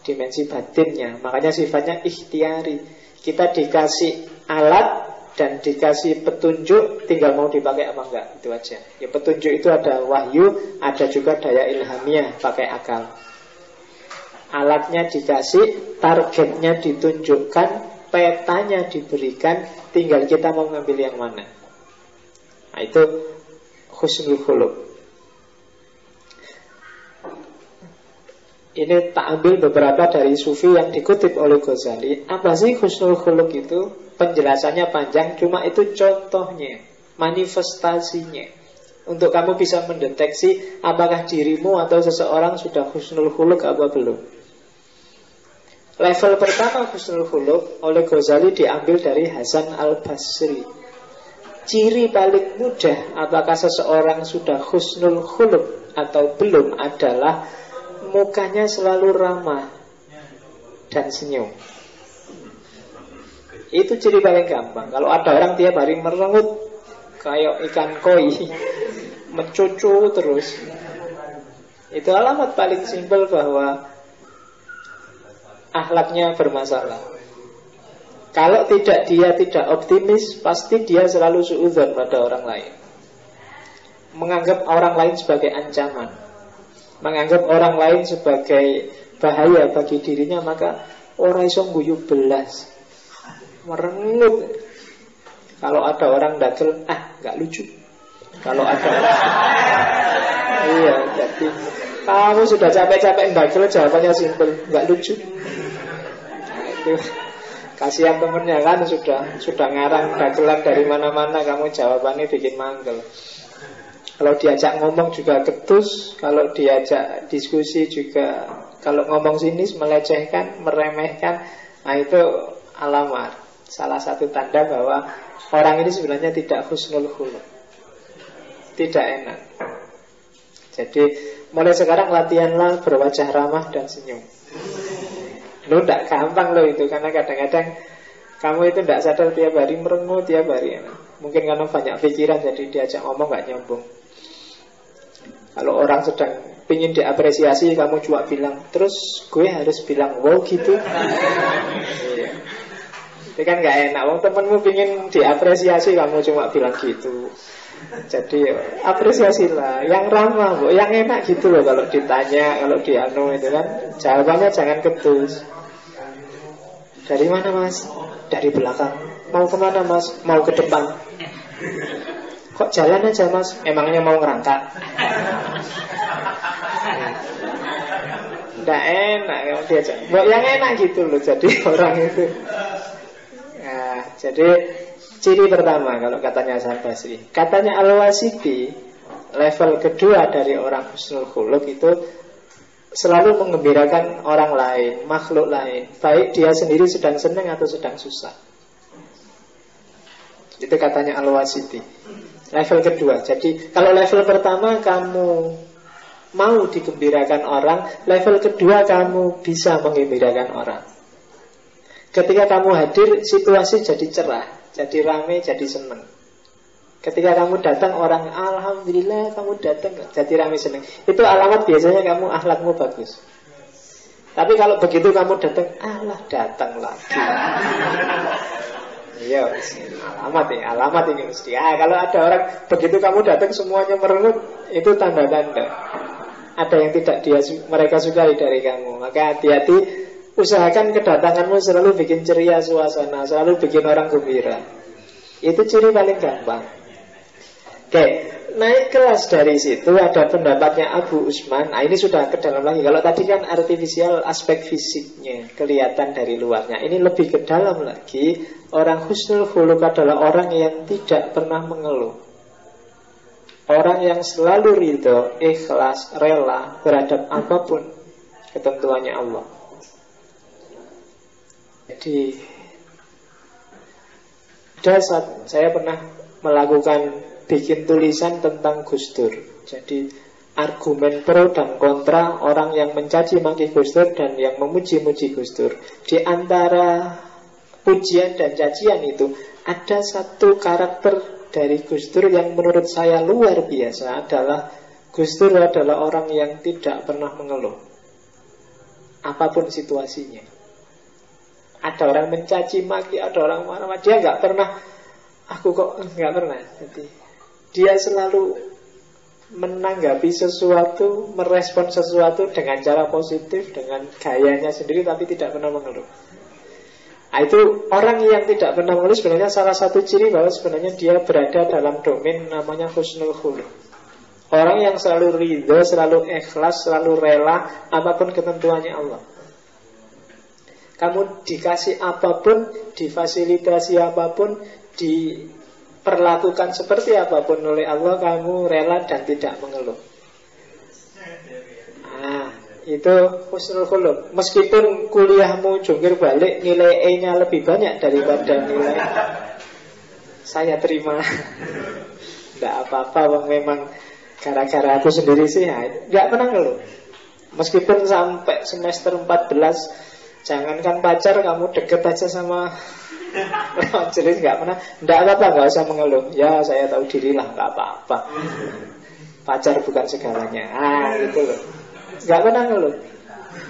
dimensi batinnya. Makanya sifatnya ikhtiari. Kita dikasih alat dan dikasih petunjuk, tinggal mau dipakai apa enggak, itu aja. Ya petunjuk itu ada wahyu, ada juga daya ilhamiah, pakai akal. Alatnya dikasih, targetnya ditunjukkan, petanya diberikan, tinggal kita mau ngambil yang mana. Nah itu husnul khuluq. Ini tak ambil beberapa dari sufi yang dikutip oleh Ghazali. Apa sih husnul khuluq itu? Penjelasannya panjang, cuma itu contohnya, manifestasinya. Untuk kamu bisa mendeteksi apakah dirimu atau seseorang sudah husnul khuluq apa belum. Level pertama husnul khuluq oleh Ghazali diambil dari Hasan al-Basri. Ciri paling mudah apakah seseorang sudah husnul khuluq atau belum adalah mukanya selalu ramah dan senyum. Itu ciri paling gampang. Kalau ada orang tiap hari merengut kayak ikan koi, mencucu terus, itu alamat paling simpel bahwa akhlaknya bermasalah. Kalau tidak, dia tidak optimis, pasti dia selalu suudzon pada orang lain, menganggap orang lain sebagai ancaman, menganggap orang lain sebagai bahaya bagi dirinya, maka ora iso guyu belas, merengut. Kalau ada orang dagel, gak lucu. Kalau ada iya, jadi kamu sudah capek-capek dagel, jawabannya simpel, gak lucu. Kasihan temennya kan sudah ngarang dagelan dari mana-mana, kamu jawabannya bikin manggel. Kalau diajak ngomong juga ketus, kalau diajak diskusi juga, kalau ngomong sinis, melecehkan, meremehkan. Nah itu alamat, salah satu tanda bahwa orang ini sebenarnya tidak husnul khuluq, tidak enak. Jadi mulai sekarang latihanlah berwajah ramah dan senyum. Lo tidak gampang lo itu, karena kadang-kadang kamu itu tidak sadar tiap hari merengut, tiap hari. Mungkin karena banyak pikiran, jadi diajak ngomong gak nyambung. Kalau orang sedang pingin diapresiasi, kamu cuma bilang, terus gue harus bilang wow gitu. Itu kan gak enak. Wong temenmu pingin diapresiasi, kamu cuma bilang gitu. Jadi apresiasilah yang ramah, yang enak gitu loh. Kalau ditanya, kalau dianu itu kan jawabannya jangan ketus. Dari mana mas? Dari belakang. Mau kemana mas? Mau ke depan. Kok jalan aja mas? Emangnya mau ngerangkak? Nggak enak kalau diajak. Yang enak gitu loh. Jadi orang itu. Nah, jadi ciri pertama kalau katanya Hasan Basri. Katanya Al-Wasiti, level kedua dari orang husnul khuluq itu selalu menggembirakan orang lain, makhluk lain, baik dia sendiri sedang senang atau sedang susah. Itu katanya Al-Wasiti. Level kedua. Jadi kalau level pertama kamu mau digembirakan orang, level kedua kamu bisa menggembirakan orang. Ketika kamu hadir, situasi jadi cerah, jadi ramai, jadi senang. Ketika kamu datang, orang alhamdulillah kamu datang, jadi ramai senang. Itu alamat biasanya kamu akhlakmu bagus. Tapi kalau begitu kamu datang, alah datang lagi. Iya, alamat ini mesti. Kalau ada orang begitu kamu datang semuanya merengut, itu tanda-tanda ada yang tidak mereka sukai dari kamu. Maka hati-hati, usahakan kedatanganmu selalu bikin ceria suasana, selalu bikin orang gembira. Itu ciri paling gampang. Oke, naik kelas dari situ ada pendapatnya Abu Usman. Nah ini sudah ke dalam lagi. Kalau tadi kan artifisial aspek fisiknya, kelihatan dari luarnya. Ini lebih ke dalam lagi. Orang husnul khuluq adalah orang yang tidak pernah mengeluh. Orang yang selalu ridho, ikhlas, rela terhadap apapun ketentuannya Allah. Jadi ada saat saya pernah melakukan bikin tulisan tentang Gus Dur. Jadi argumen pro dan kontra orang yang mencaci maki Gus Dur dan yang memuji-muji Gus Dur. Di antara pujian dan cacian itu ada satu karakter dari Gus Dur yang menurut saya luar biasa. Adalah Gus Dur adalah orang yang tidak pernah mengeluh apapun situasinya. Ada orang mencaci maki, ada orang marah-marah, dia nggak pernah. Aku kok nggak pernah. Jadi dia selalu menanggapi sesuatu, merespon sesuatu dengan cara positif, dengan gayanya sendiri, tapi tidak pernah mengeluh. Nah, itu orang yang tidak pernah mengeluh sebenarnya salah satu ciri bahwa sebenarnya dia berada dalam domain namanya husnul khuluq. Orang yang selalu ridho, selalu ikhlas, selalu rela apapun ketentuannya Allah. Kamu dikasih apapun, difasilitasi apapun, diperlakukan seperti apapun oleh Allah, kamu rela dan tidak mengeluh. Nah, itu husnul khuluq. Meskipun kuliahmu jungkir balik, nilai E-nya lebih banyak daripada nilai saya terima, tidak apa-apa, memang gara-gara aku sendiri sih, nggak pernah ngeluh. Meskipun sampai semester 14, jangankan pacar, kamu deket aja sama majelis nggak pernah. Nggak apa-apa, nggak usah mengeluh. Ya saya tahu diri lah, nggak apa-apa. Pacar bukan segalanya. Gitu loh. Nggak pernah ngeluh.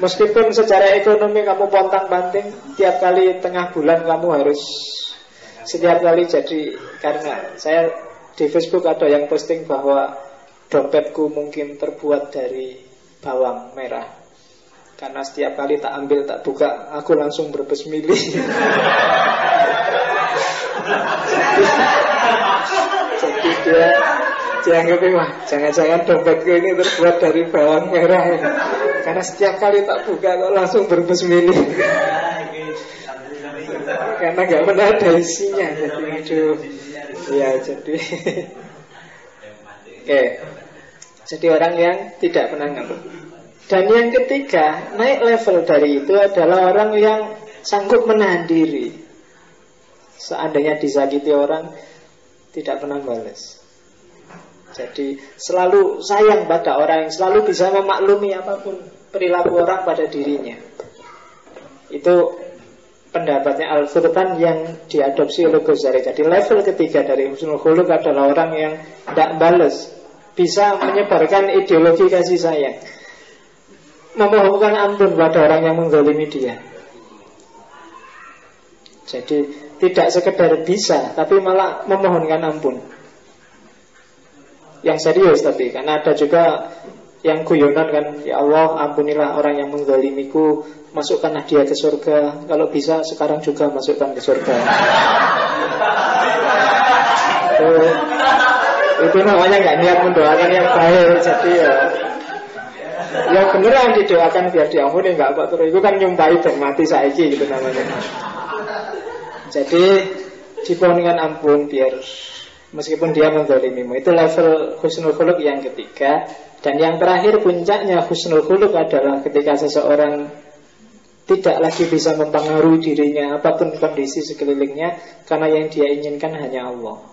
Meskipun secara ekonomi kamu pontang-panting, tiap kali tengah bulan kamu harus setiap kali jadi. Karena saya di Facebook ada yang posting bahwa dompetku mungkin terbuat dari bawang merah. Karena setiap kali tak ambil, tak buka, aku langsung berbesmili. Jadi dia anggap, wah jangan-jangan dompetku ini terbuat dari bawang merah. Karena setiap kali tak buka kok langsung berbesmili. Karena gak pernah ada isinya. Jadi aduh. Ya jadi Oke. Jadi orang yang tidak pernah ngeluh. Dan yang ketiga, naik level dari itu adalah orang yang sanggup menahan diri. Seandainya disakiti orang, tidak pernah balas. Jadi selalu sayang pada orang, yang selalu bisa memaklumi apapun perilaku orang pada dirinya. Itu pendapatnya Al-Furqan yang diadopsi oleh Ghazali. Jadi level ketiga dari husnul khuluq adalah orang yang tidak balas bisa menyebarkan ideologi kasih sayang, memohonkan ampun pada orang yang menzalimi dia. Jadi tidak sekedar bisa, tapi malah memohonkan ampun. Yang serius tapi, karena ada juga yang guyonan kan, ya Allah ampunilah orang yang menzalimiku, masukkanlah dia ke surga, kalau bisa sekarang juga masukkan ke surga. Itu namanya nggak niat mendoakan yang baik. Jadi ya beneran didoakan biar diampuni, nggak apa terus. Itu kan nyumpahi dan mati saiki gitu namanya. Jadi dipohonkan ampun biar meskipun dia menzalimimu. Itu level husnul khuluq yang ketiga. Dan yang terakhir puncaknya husnul khuluq adalah ketika seseorang tidak lagi bisa mempengaruhi dirinya apapun kondisi sekelilingnya, karena yang dia inginkan hanya Allah.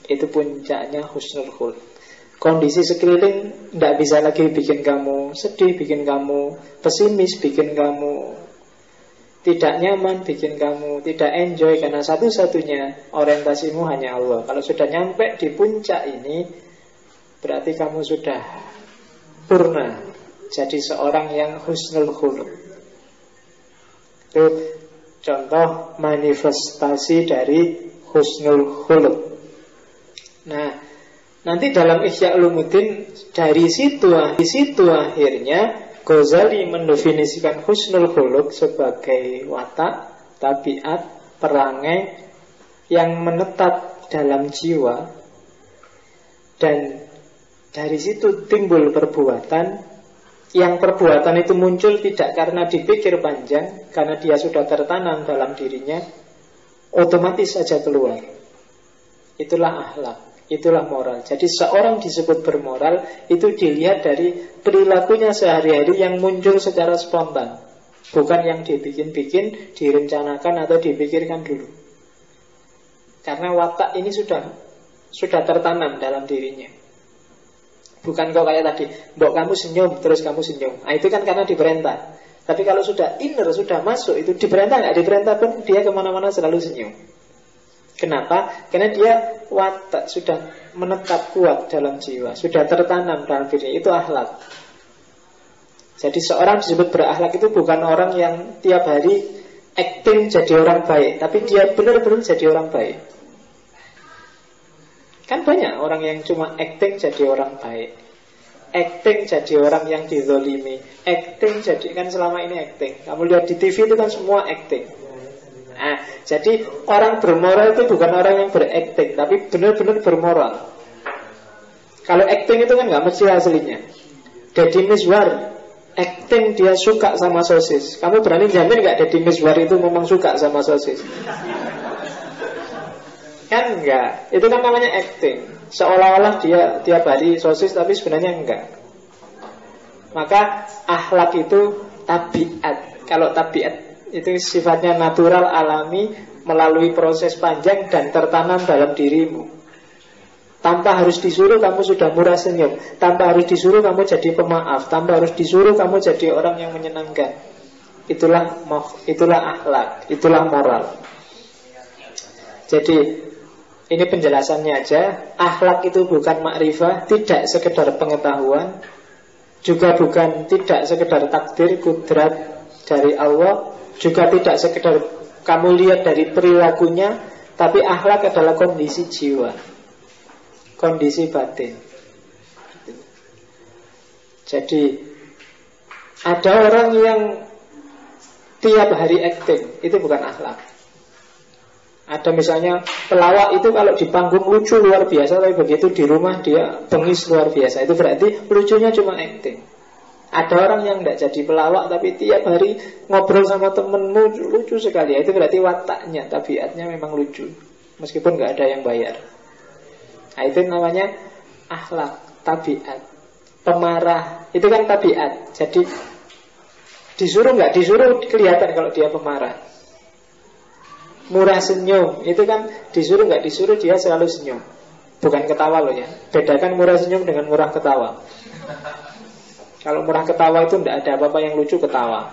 Itu puncaknya husnul khuluq. Kondisi sekeliling tidak bisa lagi bikin kamu sedih, bikin kamu pesimis, bikin kamu tidak nyaman, bikin kamu tidak enjoy, karena satu-satunya orientasimu hanya Allah. Kalau sudah nyampe di puncak ini, berarti kamu sudah purna jadi seorang yang husnul khuluq. Itu contoh manifestasi dari husnul khuluq. Nah, nanti dalam Ihya Ulumuddin dari situ akhirnya Ghazali mendefinisikan husnul khuluq sebagai watak, tabiat, perangai yang menetap dalam jiwa. Dan dari situ timbul perbuatan, yang perbuatan itu muncul tidak karena dipikir panjang, karena dia sudah tertanam dalam dirinya, otomatis saja keluar. Itulah akhlak, itulah moral. Jadi seorang disebut bermoral itu dilihat dari perilakunya sehari-hari yang muncul secara spontan, bukan yang dibikin-bikin, direncanakan atau dipikirkan dulu. Karena watak ini sudah tertanam dalam dirinya. Bukan kok kayak tadi, mbok kamu senyum, terus kamu senyum. Nah, itu kan karena diperintah. Tapi kalau sudah inner, sudah masuk, itu diperintah nggak diperintah pun dia kemana-mana selalu senyum. Kenapa? Karena dia watak sudah menetap kuat dalam jiwa, sudah tertanam dalam diri. Itu akhlak. Jadi seorang disebut berakhlak itu bukan orang yang tiap hari acting jadi orang baik, tapi dia benar-benar jadi orang baik. Kan banyak orang yang cuma acting jadi orang baik, acting jadi orang yang dizolimi, acting jadi, kan selama ini acting. Kamu lihat di TV itu kan semua acting. Nah, jadi orang bermoral itu bukan orang yang berakting, tapi benar-benar bermoral. Kalau acting itu kan nggak mesti aslinya. Deddy Mizwar acting dia suka sama sosis. Kamu berani jamin nggak Deddy Mizwar itu memang suka sama sosis? Kan enggak. Itu kan namanya acting. Seolah-olah dia tiap hari sosis, tapi sebenarnya enggak. Maka akhlak itu tabiat. Kalau tabiat itu sifatnya natural, alami, melalui proses panjang dan tertanam dalam dirimu. Tanpa harus disuruh kamu sudah murah senyum, tanpa harus disuruh kamu jadi pemaaf, tanpa harus disuruh kamu jadi orang yang menyenangkan. Itulah akhlak, itulah moral. Jadi ini penjelasannya aja. Akhlak itu bukan makrifah, tidak sekedar pengetahuan, juga bukan tidak sekedar takdir, kudrat dari Allah, juga tidak sekedar kamu lihat dari perilakunya, tapi akhlak adalah kondisi jiwa, kondisi batin. Jadi ada orang yang tiap hari acting, itu bukan akhlak. Ada misalnya pelawak itu kalau di panggung lucu luar biasa, tapi begitu di rumah dia bengis luar biasa. Itu berarti lucunya cuma acting. Ada orang yang tidak jadi pelawak tapi tiap hari ngobrol sama temenmu lucu sekali. Itu berarti wataknya, tabiatnya memang lucu, meskipun nggak ada yang bayar. Nah, itu namanya akhlak, tabiat. Pemarah itu kan tabiat. Jadi disuruh nggak disuruh kelihatan kalau dia pemarah. Murah senyum, itu kan disuruh nggak disuruh dia selalu senyum. Bukan ketawa loh ya. Bedakan murah senyum dengan murah ketawa. Kalau murah ketawa itu tidak ada apa-apa yang lucu, ketawa.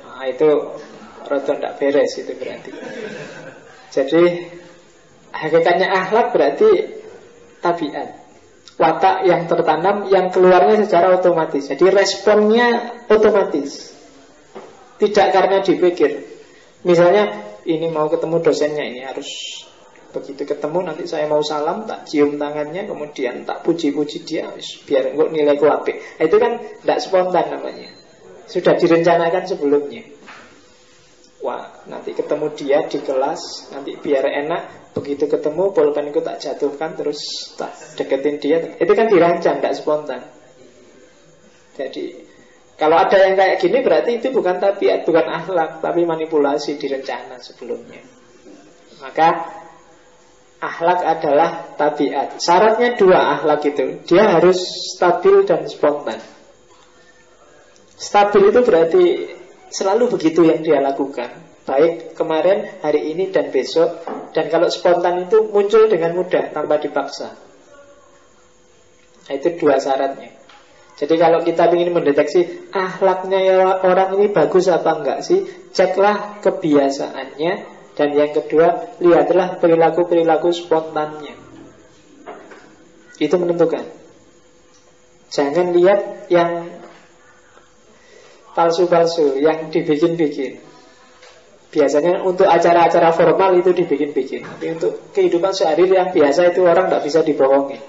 Nah, itu rada tidak beres itu berarti. Jadi hakikatnya akhlak berarti tabiat. watak yang tertanam, yang keluarnya secara otomatis. Jadi responnya otomatis, tidak karena dipikir. Misalnya ini mau ketemu dosennya, ini harus begitu ketemu nanti saya mau salam, tak cium tangannya, kemudian tak puji-puji dia, biar enggak nilaiku apik. Itu kan tidak spontan namanya, sudah direncanakan sebelumnya. Wah, nanti ketemu dia di kelas, nanti biar enak, begitu ketemu pulpenku tak jatuhkan, terus tak deketin dia. Itu kan dirancang, tidak spontan. Jadi kalau ada yang kayak gini berarti itu bukan tabiat, bukan akhlak, tapi manipulasi direncana sebelumnya. Maka akhlak adalah tabiat. Syaratnya dua akhlak itu, dia harus stabil dan spontan. Stabil itu berarti selalu begitu yang dia lakukan, baik kemarin, hari ini, dan besok. Dan kalau spontan itu muncul dengan mudah, tanpa dipaksa. Nah, itu dua syaratnya. Jadi kalau kita ingin mendeteksi akhlaknya ya orang ini bagus apa enggak sih, ceklah kebiasaannya. Dan yang kedua, lihatlah perilaku-perilaku spontannya. Itu menentukan. Jangan lihat yang palsu-palsu, yang dibikin-bikin. Biasanya untuk acara-acara formal itu dibikin-bikin, tapi untuk kehidupan sehari yang biasa itu orang tidak bisa dibohongi.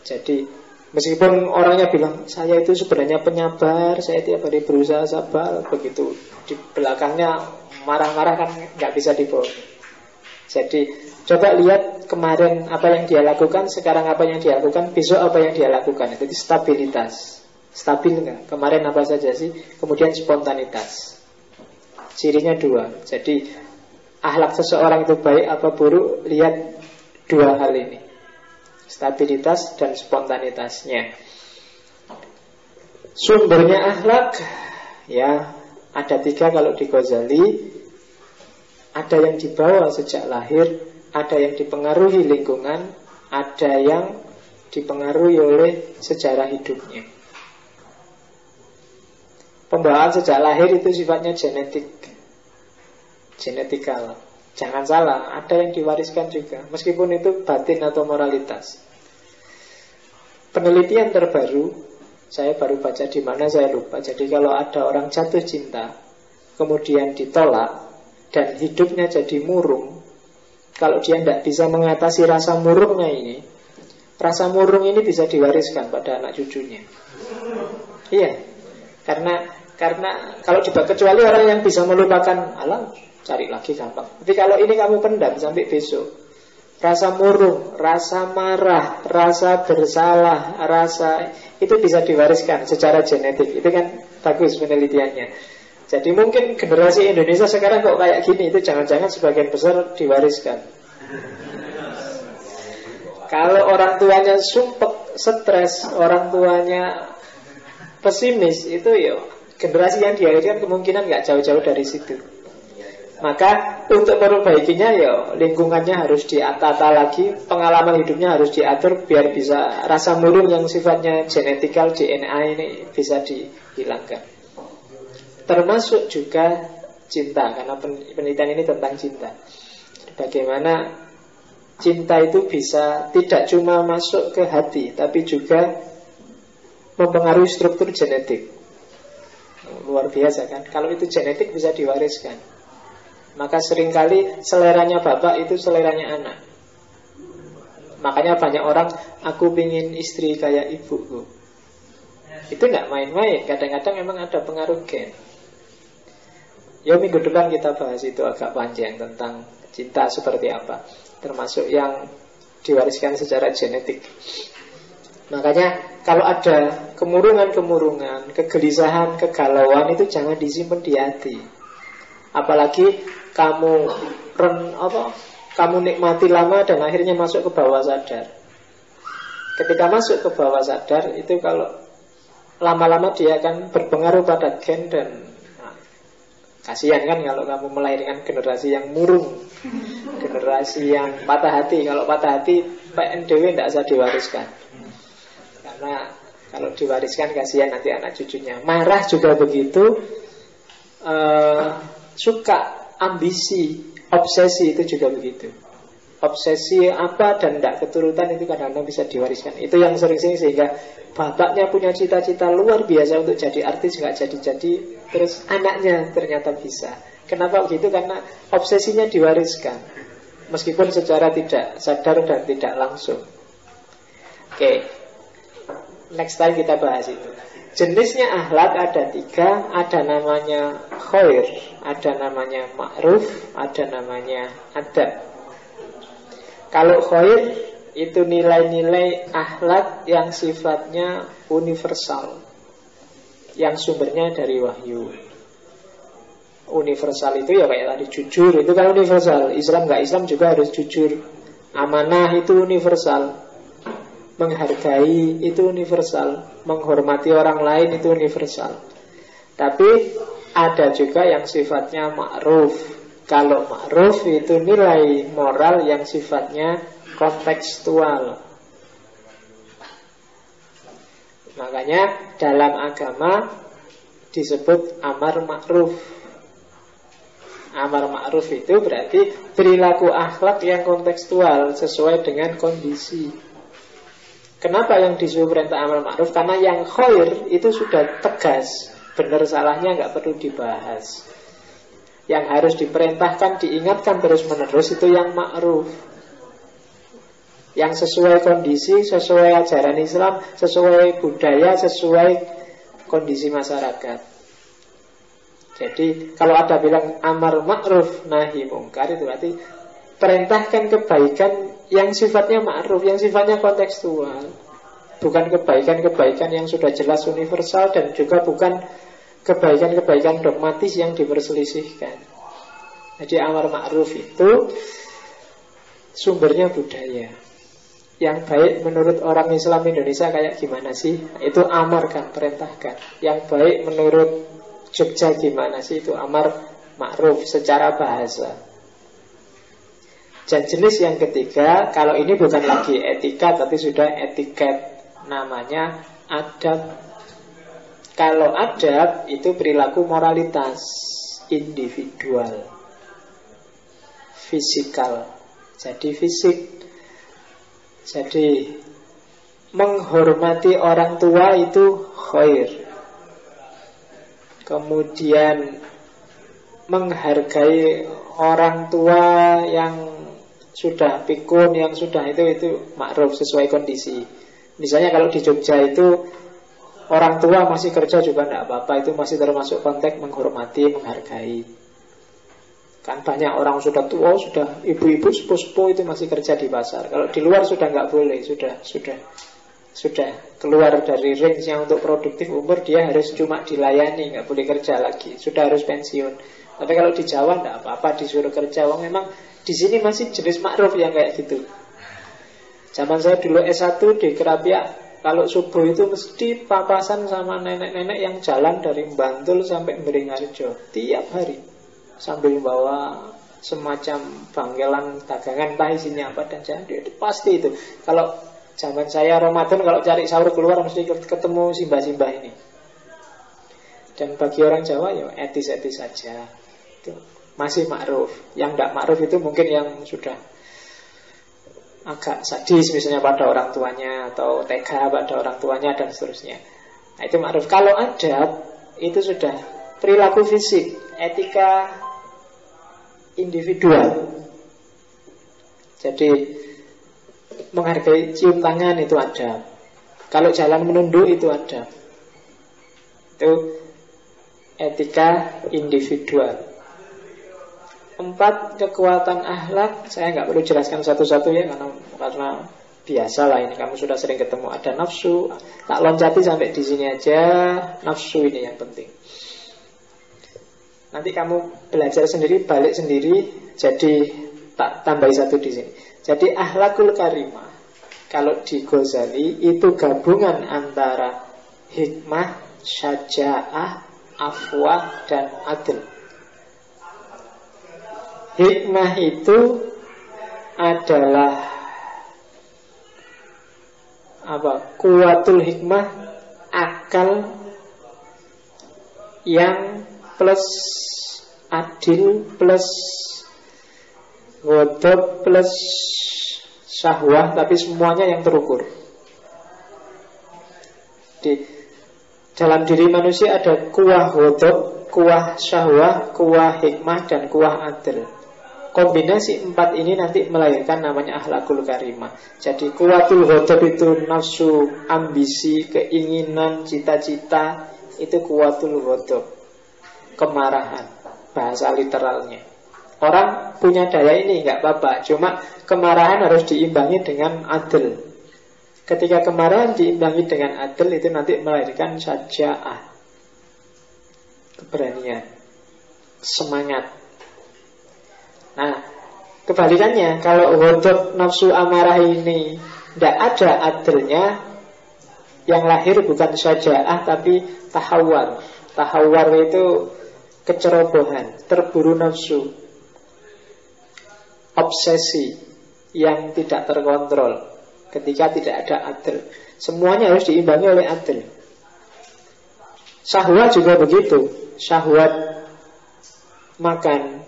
Jadi meskipun orangnya bilang saya itu sebenarnya penyabar, saya tiap hari berusaha sabar, begitu di belakangnya marah-marah kan nggak bisa dibohongi. Jadi coba lihat kemarin apa yang dia lakukan, sekarang apa yang dia lakukan, besok apa yang dia lakukan. Itu stabilitas. Stabil nggak? Kemarin apa saja sih? Kemudian spontanitas. Cirinya dua. Jadi akhlak seseorang itu baik apa buruk, lihat dua hal ini, stabilitas dan spontanitasnya. Sumbernya akhlak ya ada tiga kalau di Ghazali. Ada yang dibawa sejak lahir, ada yang dipengaruhi lingkungan, ada yang dipengaruhi oleh sejarah hidupnya. Pembawaan sejak lahir itu sifatnya genetikal. Jangan salah, ada yang diwariskan juga, meskipun itu batin atau moralitas. Penelitian terbaru, saya baru baca di mana saya lupa. Jadi kalau ada orang jatuh cinta, kemudian ditolak dan hidupnya jadi murung, kalau dia tidak bisa mengatasi rasa murungnya ini, rasa murung ini bisa diwariskan pada anak cucunya. Iya. Karena kalau kecuali orang yang bisa melupakan, alam cari lagi gampang. Tapi kalau ini kamu pendam sampai besok, rasa murung, rasa marah, rasa bersalah, rasa itu bisa diwariskan secara genetik. Itu kan bagus penelitiannya. Jadi mungkin generasi Indonesia sekarang kok kayak gini, itu jangan-jangan sebagian besar diwariskan. Kalau orang tuanya sumpek, stres, orang tuanya pesimis, itu ya generasi yang dilahirkan kemungkinan nggak jauh-jauh dari situ. Maka untuk meperbaikinya ya lingkungannya harus ditata lagi, pengalaman hidupnya harus diatur biar bisa rasa murung yang sifatnya genetikal, DNA ini bisa dihilangkan. Termasuk juga cinta, karena penelitian ini tentang cinta. Bagaimana cinta itu bisa tidak cuma masuk ke hati, tapi juga mempengaruhi struktur genetik. Luar biasa kan? Kalau itu genetik bisa diwariskan. Maka seringkali seleranya bapak itu seleranya anak. Makanya banyak orang, aku pingin istri kayak ibuku. Itu nggak main-main. Kadang-kadang memang ada pengaruh gen. Ya minggu depan kita bahas itu agak panjang tentang cinta seperti apa, termasuk yang diwariskan secara genetik. Makanya kalau ada kemurungan-kemurungan, kegelisahan, kegalauan, itu jangan disimpan di hati. Apalagi kamu nikmati lama dan akhirnya masuk ke bawah sadar. Ketika masuk ke bawah sadar, itu kalau lama-lama dia akan berpengaruh pada gen dan kasihan kan kalau kamu melahirkan generasi yang murung, generasi yang patah hati. Kalau patah hati, PNDW tidak usah diwariskan. Karena kalau diwariskan kasihan nanti anak cucunya. Marah juga begitu, suka, ambisi, obsesi itu juga begitu. obsesi apa dan tidak keturutan itu kadang-kadang bisa diwariskan. Itu yang sering-sering sehingga bapaknya punya cita-cita luar biasa untuk jadi artis, nggak jadi-jadi, terus anaknya ternyata bisa. Kenapa begitu? Karena obsesinya diwariskan, meskipun secara tidak sadar dan tidak langsung. Oke, next time kita bahas itu. Jenisnya akhlak ada 3. Ada namanya khair, ada namanya ma'ruf, ada namanya adab. Kalau khair itu nilai-nilai akhlak yang sifatnya universal, yang sumbernya dari wahyu. Universal itu ya kayak tadi jujur, itu kan universal. Islam nggak Islam juga harus jujur. Amanah itu universal. Menghargai itu universal. Menghormati orang lain itu universal. Tapi ada juga yang sifatnya ma'ruf. Kalau ma'ruf itu nilai moral yang sifatnya kontekstual. Makanya dalam agama disebut amar ma'ruf. Amar ma'ruf itu berarti perilaku akhlak yang kontekstual, sesuai dengan kondisi. Kenapa yang disuruh perintah amar ma'ruf? Karena yang khair itu sudah tegas, benar salahnya nggak perlu dibahas. Yang harus diperintahkan, diingatkan terus-menerus itu yang ma'ruf, yang sesuai kondisi, sesuai ajaran Islam, sesuai budaya, sesuai kondisi masyarakat. Jadi kalau ada bilang amar ma'ruf nahi mungkar, itu berarti perintahkan kebaikan yang sifatnya ma'ruf, yang sifatnya kontekstual. Bukan kebaikan-kebaikan yang sudah jelas universal, dan juga bukan kebaikan-kebaikan dogmatis yang diperselisihkan. Jadi amar ma'ruf itu sumbernya budaya. Yang baik menurut orang Islam Indonesia kayak gimana sih? Itu amar kan, perintahkan. Yang baik menurut Jogja gimana sih? Itu amar ma'ruf secara bahasa. Dan jenis yang ketiga, kalau ini bukan lagi etika tapi sudah etiket, namanya adab. Kalau adab itu perilaku moralitas individual, fisikal. Jadi fisik. Jadi menghormati orang tua itu khair. Kemudian menghargai orang tua yang sudah pikun, yang sudah itu ma'ruf sesuai kondisi. Misalnya kalau di Jogja itu orang tua masih kerja juga tidak apa-apa, itu masih termasuk konteks menghormati, menghargai. Kan banyak orang sudah tua, sudah ibu-ibu sepuh-sepuh itu masih kerja di pasar. Kalau di luar sudah nggak boleh, sudah keluar dari range yang untuk produktif umur, dia harus cuma dilayani, nggak boleh kerja lagi, sudah harus pensiun. Tapi kalau di Jawa nggak apa-apa disuruh kerja. Wong memang di sini masih jenis ma'ruf yang kayak gitu. Zaman saya dulu S1 di Kerapiak, kalau subuh itu mesti papasan sama nenek-nenek yang jalan dari Bantul sampai Beringharjo tiap hari, sambil bawa semacam bangkelan dagangan, entah isinya apa, dan jangan itu pasti itu. Kalau zaman saya Ramadan, kalau cari sahur keluar mesti ketemu simbah-simbah ini. Dan bagi orang Jawa ya etis-etis saja, itu masih ma'ruf. Yang tidak ma'ruf itu mungkin yang sudah agak sadis, misalnya pada orang tuanya, atau tega pada orang tuanya, dan seterusnya. Nah, itu ma'ruf. Kalau adab itu sudah perilaku fisik, etika individual. Jadi menghargai cium tangan itu adab. Kalau jalan menunduk itu adab. Itu etika individual. 4 kekuatan akhlak, saya nggak perlu jelaskan satu-satu ya, karena biasa lah ini, kamu sudah sering ketemu. Ada nafsu, tak loncati sampai di sini aja. Nafsu ini yang penting. Nanti kamu belajar sendiri, balik sendiri. Jadi tak tambahi satu di sini. Jadi akhlakul karimah, kalau di Ghazali itu gabungan antara hikmah, syaja'ah, afwah, dan adil. Hikmah itu adalah apa? Kuwatul hikmah, akal yang plus adil plus Ghadab plus syahwah, tapi semuanya yang terukur. Di dalam diri manusia ada kuah ghadab, kuah syahwah, kuah hikmah, dan kuah adl. Kombinasi 4 ini nanti melahirkan namanya akhlakul karimah. Jadi kuatul ghadab itu nafsu, ambisi, keinginan, cita-cita. Itu kuatul ghadab, kemarahan, bahasa literalnya. Orang punya daya ini nggak apa-apa, cuma kemarahan harus diimbangi dengan adil. Ketika kemarahan diimbangi dengan adil, itu nanti melahirkan syaja'ah, keberanian, semangat. Nah, kebalikannya, kalau ghadab nafsu amarah ini tidak ada adilnya, yang lahir bukan syaja'ah tapi tahawwar. Tahawwar itu kecerobohan, terburu nafsu, obsesi yang tidak terkontrol ketika tidak ada adil. Semuanya harus diimbangi oleh adil. Syahwat juga begitu. Syahwat makan,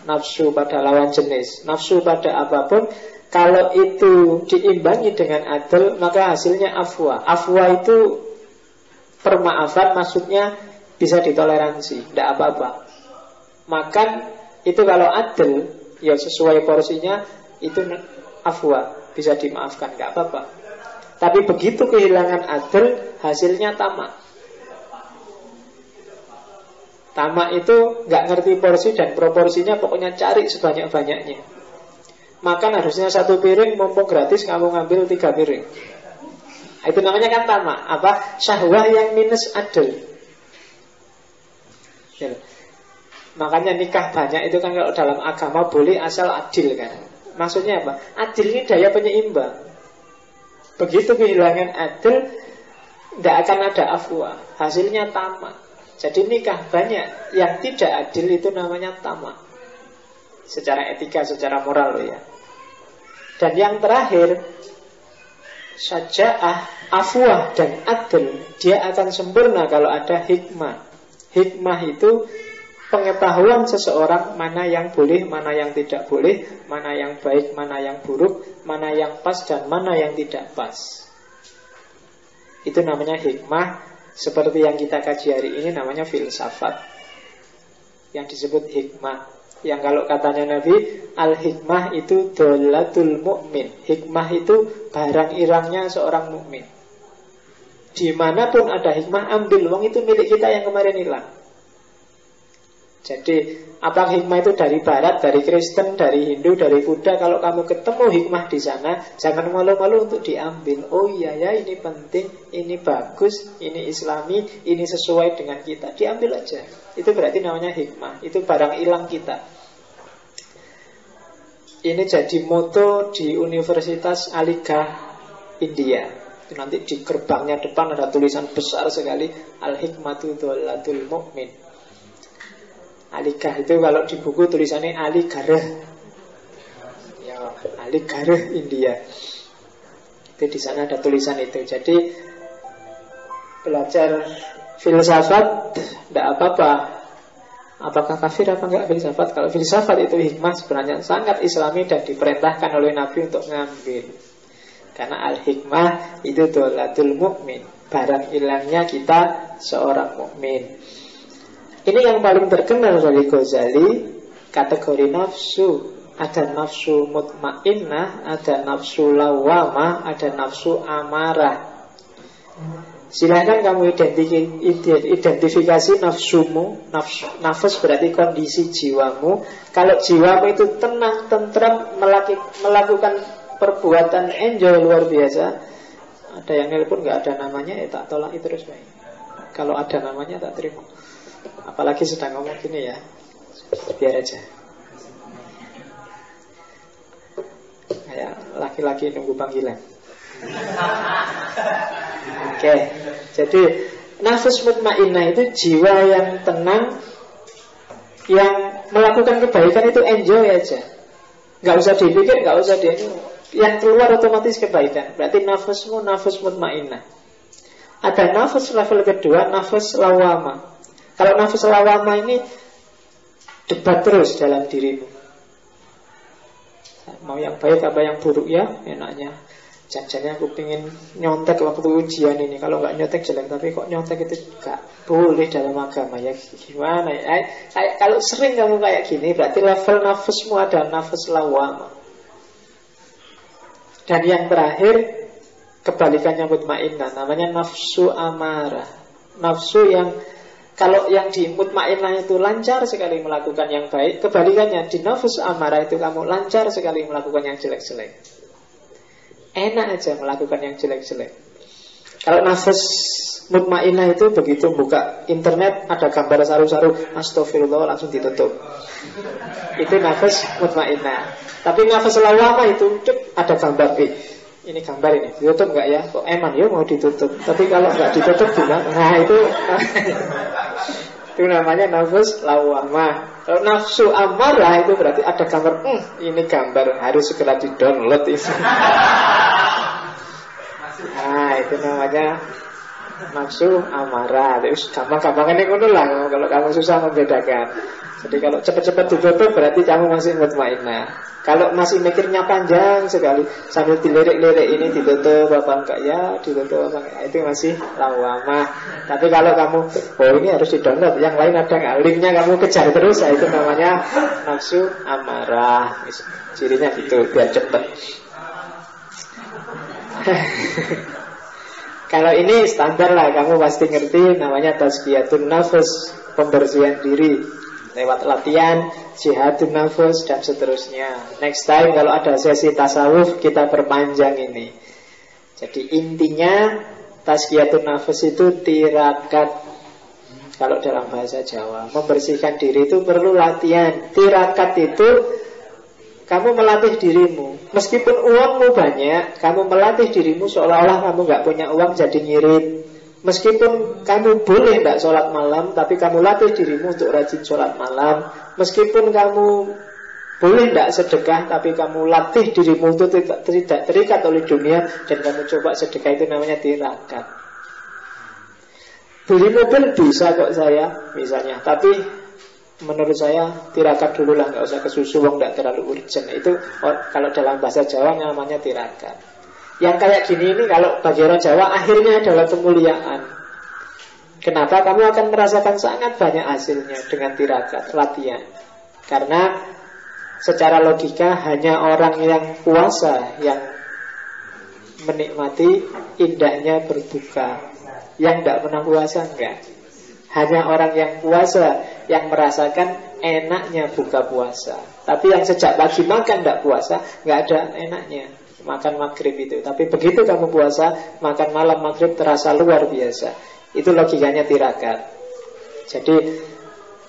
nafsu pada lawan jenis, nafsu pada apapun. Kalau itu diimbangi dengan adil, maka hasilnya afwa. Afwa itu permaafan, maksudnya bisa ditoleransi, tidak apa-apa. Makan itu kalau adil, ya sesuai porsinya, itu afwa, bisa dimaafkan, nggak apa-apa. Tapi begitu kehilangan adil, hasilnya tamak. Tamak itu nggak ngerti porsi dan proporsinya, pokoknya cari sebanyak-banyaknya. Makan harusnya 1 piring, mumpung gratis kamu ngambil 3 piring. Itu namanya kan tamak. Apa? Syahwah yang minus adil. Ya. Makanya nikah banyak itu kan kalau dalam agama boleh asal adil kan. Maksudnya apa? Adil ini daya penyeimbang. Begitu kehilangan adil, tidak akan ada afwa, hasilnya tamak. Jadi nikah banyak yang tidak adil itu namanya tamak. Secara etika, secara moral ya. Dan yang terakhir, syaja'ah, afwah dan adil, dia akan sempurna kalau ada hikmah. Hikmah itu pengetahuan seseorang mana yang boleh, mana yang tidak boleh, mana yang baik, mana yang buruk, mana yang pas dan mana yang tidak pas. Itu namanya hikmah. Seperti yang kita kaji hari ini namanya filsafat, yang disebut hikmah. Yang kalau katanya Nabi, al-hikmah itu dolatul mu'min. Hikmah itu barang irangnya seorang mukmin. Dimanapun ada hikmah, ambil. Wong itu milik kita yang kemarin hilang. Jadi apa hikmah itu dari barat, dari Kristen, dari Hindu, dari Buddha. Kalau kamu ketemu hikmah di sana, jangan malu-malu untuk diambil. Oh iya ya, ini penting, ini bagus, ini islami, ini sesuai dengan kita. Diambil aja. Itu berarti namanya hikmah. Itu barang hilang kita. Ini jadi moto di Universitas Aligarh India. Itu nanti di gerbangnya depan ada tulisan besar sekali, Al-Hikmatu Dholatul Mu'min. Aligarh itu kalau di buku tulisannya Aligarh, ya, Aligarh India. Itu di sana ada tulisan itu. Jadi belajar filsafat tidak apa-apa. Apakah kafir apa enggak filsafat? Kalau filsafat itu hikmah sebenarnya sangat islami dan diperintahkan oleh Nabi untuk ngambil. Karena al-hikmah itu dholatul mu'min, barang hilangnya kita seorang mukmin. Ini yang paling terkenal dari Ghazali, kategori nafsu. Ada nafsu mutmainnah, ada nafsu lawamah, ada nafsu amarah. Silahkan kamu identifikasi nafsumu. Nafas berarti kondisi jiwamu. Kalau jiwamu itu tenang, tentram, melakukan perbuatan enjoy luar biasa. Ada yang nelpon nggak ada namanya, ya tak tolak terus baik. Kalau ada namanya tak terima. Apalagi sedang ngomong gini ya, biar aja. Kayak laki-laki nunggu panggilan. Oke, jadi nafas mutmainnah itu jiwa yang tenang, yang melakukan kebaikan itu enjoy aja. Nggak usah dipikir, nggak usah yang keluar otomatis kebaikan. Berarti nafasmu nafas mutmainnah. Ada nafas level kedua, nafas lawama. Kalau nafas lawama ini debat terus dalam dirimu. Mau yang baik apa yang buruk ya, enaknya. Jangan aku pengen nyontek waktu ujian ini. Kalau nggak nyontek jelek, tapi kok nyontek itu nggak boleh dalam agama ya. Gimana ya? Kalau sering kamu kayak gini, berarti level nafasmu ada nafas lawamah. Dan yang terakhir, kebalikannya mutmainnah, namanya nafsu amarah. Nafsu yang kalau yang di mutmainnah itu lancar sekali melakukan yang baik, kebalikannya di nafsu amarah itu kamu lancar sekali melakukan yang jelek-jelek. Enak aja melakukan yang jelek-jelek. Kalau nafas mutmainnah itu begitu buka internet ada gambar saru-saru, astagfirullah langsung ditutup. Itu nafas mutmainnah. Tapi nafas lawamah itu ada gambar, ini gambar ini ditutup nggak ya? Kok eman ya mau ditutup. Tapi kalau nggak ditutup gimana? Nah itu namanya nafas lawamah. Kalau nafsu amarah itu berarti ada gambar, ini gambar harus segera di-download itu. Nah itu namanya nafsu amarah. Terus gampang-gampang ini kuno lah kalau kamu susah membedakan. Jadi kalau cepat-cepat ditutup berarti kamu masih mutmainnah. Kalau masih mikirnya panjang sekali sambil dilirik-lirik ini ditutup apa enggak ya, ditutup apa enggak, itu masih lawamah. Tapi kalau kamu, ini harus di-download, yang lain ada nggak, linknya kamu kejar terus, ya itu namanya nafsu amarah. Cirinya gitu, biar cepet. Kalau ini standar lah, kamu pasti ngerti, namanya tazkiyatun nafs, pembersihan diri lewat latihan, jihadun nafs dan seterusnya. Next time kalau ada sesi tasawuf kita perpanjang ini. Jadi intinya tazkiyatun nafs itu tirakat. Kalau dalam bahasa Jawa, membersihkan diri itu perlu latihan. Tirakat itu kamu melatih dirimu. Meskipun uangmu banyak, kamu melatih dirimu seolah-olah kamu gak punya uang jadi ngirit. Meskipun kamu boleh tidak sholat malam, tapi kamu latih dirimu untuk rajin sholat malam. Meskipun kamu boleh tidak sedekah, tapi kamu latih dirimu untuk tidak terikat oleh dunia, dan kamu coba sedekah, itu namanya tirakat. Beli mobil bisa kok saya misalnya, tapi menurut saya tirakat dulu lah, nggak usah kesusu, wong nggak terlalu urgent. Itu kalau dalam bahasa Jawa namanya tirakat. Yang kayak gini ini kalau bagi orang Jawa akhirnya adalah kemuliaan. Kenapa? Kamu akan merasakan sangat banyak hasilnya dengan tirakat, latihan. Karena secara logika hanya orang yang puasa yang menikmati indahnya berbuka. Yang tidak pernah puasa enggak. Hanya orang yang puasa yang merasakan enaknya buka puasa. Tapi yang sejak pagi makan tidak puasa, nggak ada enaknya makan maghrib itu. Tapi begitu kamu puasa, makan malam maghrib terasa luar biasa. Itu logikanya tirakat. Jadi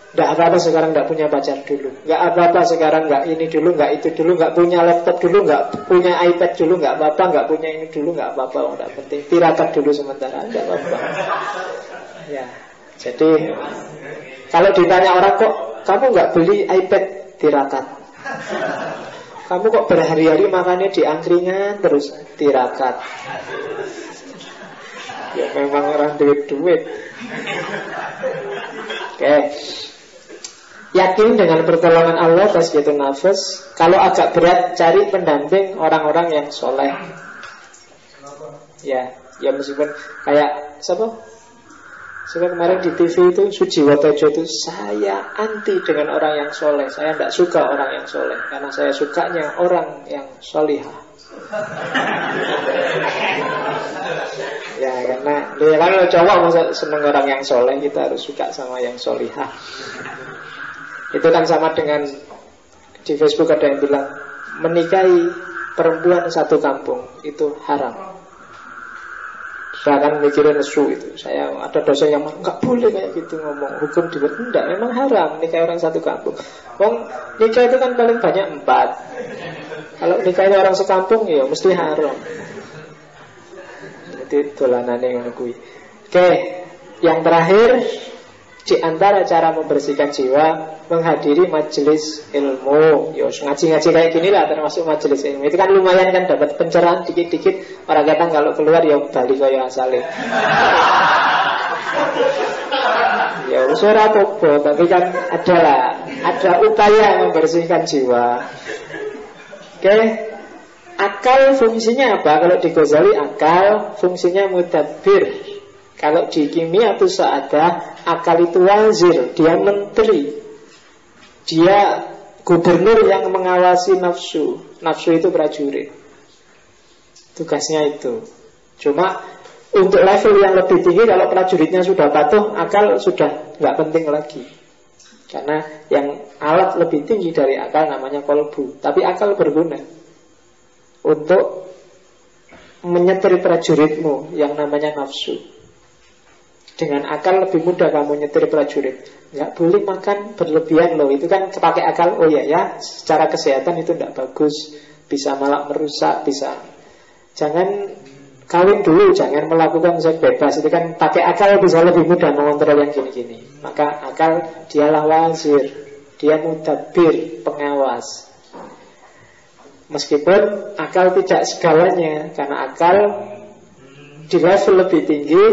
tidak apa-apa sekarang tidak punya pacar dulu, nggak apa-apa sekarang nggak ini dulu, nggak itu dulu, nggak punya laptop dulu, nggak punya iPad dulu, nggak apa-apa, nggak punya ini dulu, nggak apa-apa, nggak penting. Tirakat dulu sementara, nggak apa-apa. Ya, jadi kalau ditanya orang, kok kamu nggak beli iPad? Tirakat. Kamu kok berhari-hari makannya di angkringan terus? Tirakat. Ya memang orang duit-duit. Oke. Yakin dengan pertolongan Allah, tazkiyatun nafs. Kalau agak berat, cari pendamping orang-orang yang soleh. Ya meskipun kayak siapa? Sebab kemarin di TV itu Sujiwotejo itu, saya anti dengan orang yang soleh. Saya tidak suka orang yang soleh, karena saya sukanya orang yang solihah. Ya karena kalau cowok masa seneng orang yang soleh, kita harus suka sama yang solihah. Itu kan sama dengan di Facebook ada yang bilang menikahi perempuan satu kampung itu haram. Saya akan mikirin nesu itu. Saya ada dosen yang nggak boleh kayak gitu ngomong, hukum dibuat. Enggak, memang haram nikah orang satu kampung. Wong nikah itu kan paling banyak 4. Kalau nikahnya orang sekampung ya mesti haram. Jadi dolanane ngono kuwi. Oke, yang terakhir di antara cara membersihkan jiwa, menghadiri majelis ilmu. Yos ngaji-ngaji kayak gini lah termasuk majelis ilmu. Itu kan lumayan kan, dapat pencerahan dikit-dikit. Orang kata kalau keluar ya balik kaya asale. Ya ora apa-apa, tapi kan ada upaya membersihkan jiwa. Oke, Oke. Akal fungsinya apa? Kalau di Ghazali akal fungsinya mudabbir. Kalau di kimia itu ada akal itu wazir, dia menteri. Dia gubernur yang mengawasi nafsu. Nafsu itu prajurit. Tugasnya itu. Cuma untuk level yang lebih tinggi, kalau prajuritnya sudah patuh, akal sudah nggak penting lagi. Karena yang alat lebih tinggi dari akal namanya kolbu. Tapi akal berguna untuk menyetir prajuritmu yang namanya nafsu. Dengan akal lebih mudah kamu nyetir prajurit. Nggak boleh makan berlebihan loh. Itu kan pakai akal. Oh ya, secara kesehatan itu tidak bagus. Bisa malah merusak, bisa. Jangan kawin dulu, jangan melakukan seks bebas. Itu kan pakai akal bisa lebih mudah mengontrol yang gini-gini. Maka akal dialah wazir. Dia mudabbir, pengawas. Meskipun akal tidak segalanya, karena akal di level lebih tinggi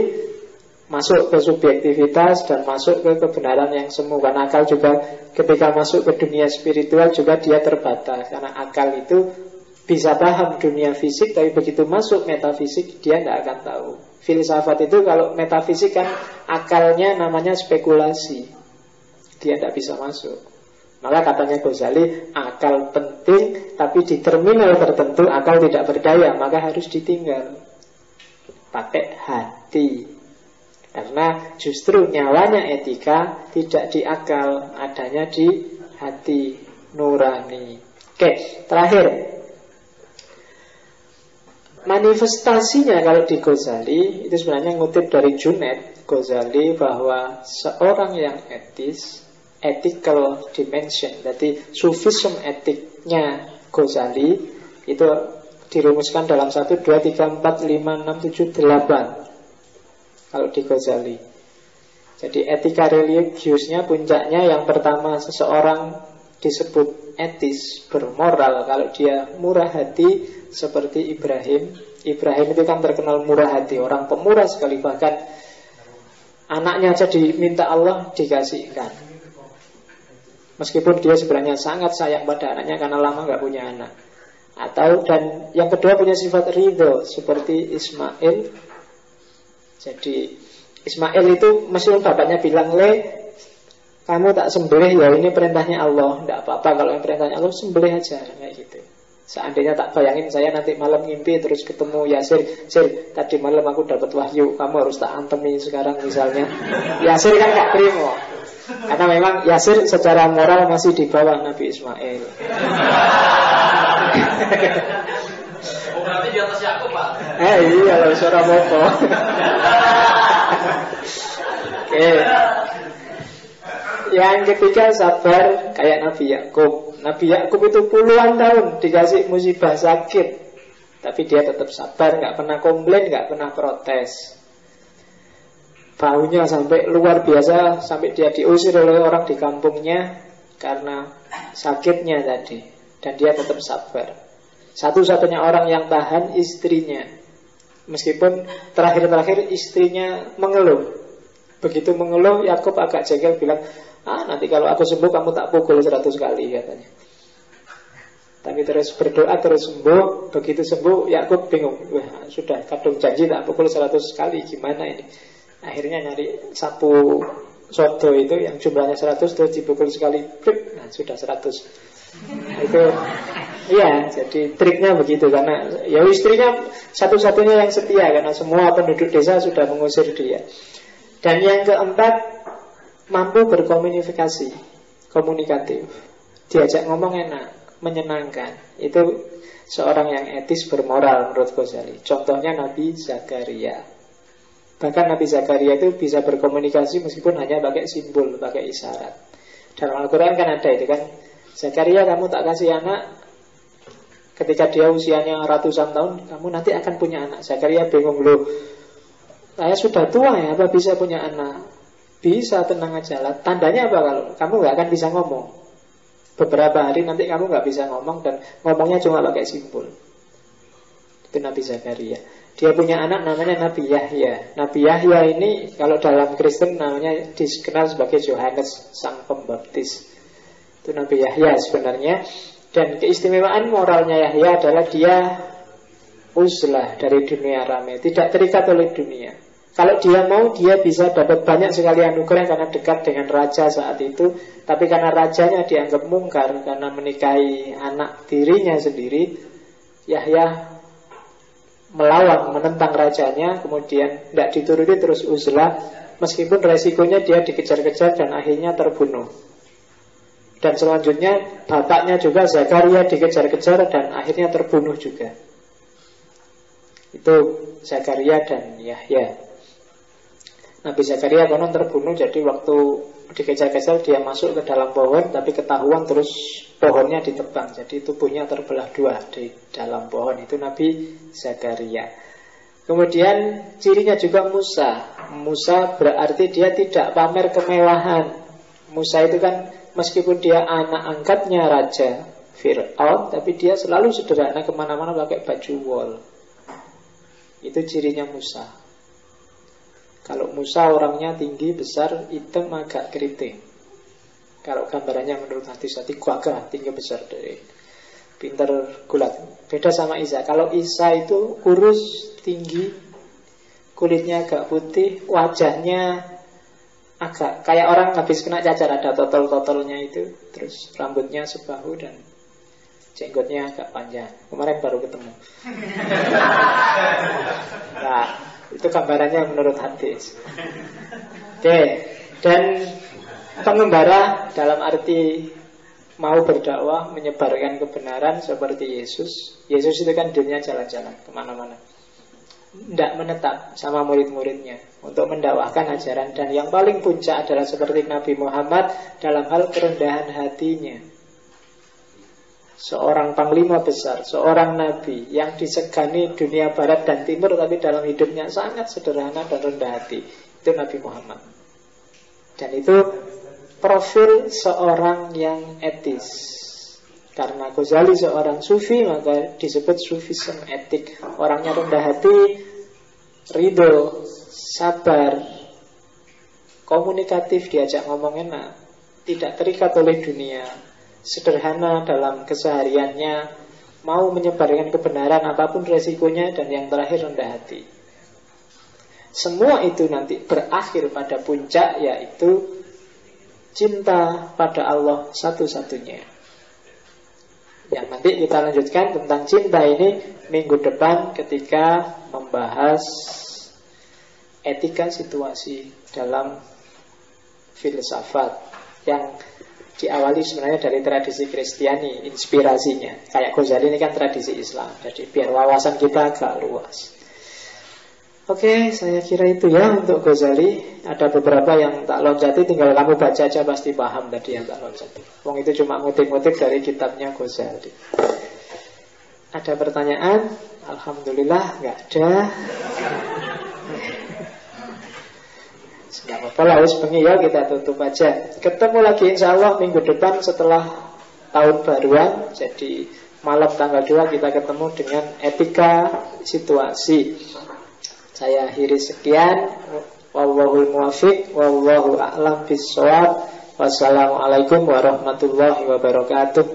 masuk ke subjektivitas dan masuk ke kebenaran yang semu. Karena akal juga ketika masuk ke dunia spiritual juga dia terbatas. Karena akal itu bisa paham dunia fisik, tapi begitu masuk metafisik dia tidak akan tahu. Filsafat itu kalau metafisik kan akalnya namanya spekulasi, dia tidak bisa masuk. Maka katanya Ghazali, akal penting, tapi di terminal tertentu akal tidak berdaya, maka harus ditinggal. Pakai hati. Karena justru nyawanya etika tidak di akal, adanya di hati nurani. Oke, terakhir. Manifestasinya kalau di Ghazali, itu sebenarnya ngutip dari Junaid Ghazali, bahwa seorang yang etis, ethical dimension, jadi sufism etiknya Ghazali itu dirumuskan dalam 1, 2, 3, 4, 5, 6, 7, 8 kalau di Ghazali. Jadi etika religiusnya puncaknya yang pertama, seseorang disebut etis, bermoral kalau dia murah hati seperti Ibrahim. Ibrahim itu kan terkenal murah hati, orang pemurah sekali, bahkan anaknya aja diminta Allah dikasihkan. Meskipun dia sebenarnya sangat sayang pada anaknya karena lama nggak punya anak. Atau dan yang kedua punya sifat ridho seperti Ismail. Jadi Ismail itu meskipun bapaknya bilang, kamu tak sembelih ya, ini perintahnya Allah, tidak apa-apa kalau yang perintahnya Allah sembelih aja, kayak gitu. Seandainya tak bayangin saya nanti malam ngimpi terus ketemu Yasir, Sir, tadi malam aku dapat wahyu, kamu harus tak antemi sekarang misalnya. Yasir kan gak terima. Karena memang Yasir secara moral masih di bawah Nabi Ismail. Oh, berarti di atas Yakub, Pak? Iya, kalau suara mopo. Oke. Yang ketiga sabar kayak Nabi Yakub. Nabi Yakub itu puluhan tahun dikasih musibah sakit, tapi dia tetap sabar, gak pernah komplain, gak pernah protes. Baunya sampai luar biasa, sampai dia diusir oleh orang di kampungnya karena sakitnya tadi, dan dia tetap sabar. Satu-satunya orang yang tahan istrinya, meskipun terakhir-terakhir istrinya mengeluh. Begitu mengeluh, Yakub agak jengkel bilang, nanti kalau aku sembuh kamu tak pukul 100 kali katanya. Tapi terus berdoa terus sembuh. Begitu sembuh Yakub bingung, wah sudah kadung janji tak pukul 100 kali, gimana ini? Akhirnya nyari sapu sodo itu yang jumlahnya 100, terus dipukul sekali, plip, nah sudah 100. Itu iya, jadi triknya begitu. Karena ya istrinya satu-satunya yang setia, karena semua penduduk desa sudah mengusir dia. Dan yang keempat, mampu berkomunikasi, komunikatif, diajak ngomong enak, menyenangkan. Itu seorang yang etis, bermoral menurut Ghazali. Contohnya Nabi Zakaria. Bahkan Nabi Zakaria itu bisa berkomunikasi meskipun hanya pakai simbol, pakai isyarat. Dalam Al-Quran kan ada itu kan, Zakaria kamu tak kasih anak, ketika dia usianya ratusan tahun, kamu nanti akan punya anak. Zakaria bingung, loh saya sudah tua ya, apa bisa punya anak? Bisa, tenang aja lah. Tandanya apa kalau kamu gak akan bisa ngomong? Beberapa hari nanti kamu gak bisa ngomong, dan ngomongnya cuma pakai simbol. Itu Nabi Zakaria. Dia punya anak namanya Nabi Yahya. Nabi Yahya ini kalau dalam Kristen namanya dikenal sebagai Yohanes Sang Pembaptis. Itu Nabi Yahya sebenarnya. Dan keistimewaan moralnya Yahya adalah dia uzlah dari dunia ramai, tidak terikat oleh dunia. Kalau dia mau, dia bisa dapat banyak sekali anugerah karena dekat dengan raja saat itu. Tapi karena rajanya dianggap mungkar karena menikahi anak tirinya sendiri, Yahya melawan, menentang rajanya, kemudian tidak dituruti, terus uzlah. Meskipun resikonya dia dikejar-kejar dan akhirnya terbunuh. Dan selanjutnya bapaknya juga Zakaria dikejar-kejar dan akhirnya terbunuh juga. Itu Zakaria dan Yahya. Nabi Zakaria konon terbunuh, jadi waktu dikejar-kejar dia masuk ke dalam pohon, tapi ketahuan terus pohonnya ditebang, jadi tubuhnya terbelah dua di dalam pohon. Itu Nabi Zakaria. Kemudian cirinya juga Musa. Musa berarti dia tidak pamer kemewahan. Musa itu kan meskipun dia anak angkatnya Raja Fir'aun, tapi dia selalu sederhana, kemana-mana pakai baju wol. Itu cirinya Musa. Kalau Musa orangnya tinggi, besar, hitam, agak keriting. Kalau gambarannya menurut hati-hati gagah, tinggi besar, dari pinter gulat. Beda sama Isa. Kalau Isa itu kurus, tinggi, kulitnya agak putih, wajahnya agak kayak orang habis kena cacar, ada totol-totolnya itu, terus rambutnya sebahu dan jenggotnya agak panjang. Kemarin baru ketemu. Nah, itu gambarannya menurut hadis. Oke, dan pengembara dalam arti mau berdakwah, menyebarkan kebenaran seperti Yesus. Yesus itu kan dunia jalan-jalan kemana-mana, tidak menetap sama murid-muridnya untuk mendakwahkan ajaran. Dan yang paling puncak adalah seperti Nabi Muhammad dalam hal kerendahan hatinya. Seorang panglima besar, seorang nabi yang disegani dunia barat dan timur, tapi dalam hidupnya sangat sederhana dan rendah hati. Itu Nabi Muhammad. Dan itu profil seorang yang etis. Karena Ghazali seorang sufi, maka disebut sufisme etik. Orangnya rendah hati, ridho, sabar, komunikatif, diajak ngomong enak, tidak terikat oleh dunia, sederhana dalam kesehariannya, mau menyebarkan kebenaran apapun resikonya, dan yang terakhir rendah hati. Semua itu nanti berakhir pada puncak, yaitu cinta pada Allah satu-satunya. Yang nanti kita lanjutkan tentang cinta ini minggu depan ketika membahas etika situasi dalam filsafat yang diawali sebenarnya dari tradisi Kristiani, inspirasinya. Kayak Ghazali ini kan tradisi Islam, jadi biar wawasan kita agak luas. Oke, saya kira itu ya untuk Ghazali. Ada beberapa yang tak loncati, tinggal kamu baca aja pasti paham tadi yang tak loncati. Wong itu cuma ngutip-ngutip dari kitabnya Ghazali. Ada pertanyaan? Alhamdulillah, nggak ada. Nggak apa-apa lah, wis bengi ya, kita tutup aja. Ketemu lagi insya Allah minggu depan setelah tahun baruan. Jadi malam tanggal 2 kita ketemu dengan etika situasi. Saya akhiri sekian. Wallahul muwaffiq, wallahu a'lam bissawab. Wassalamualaikum warahmatullahi wabarakatuh.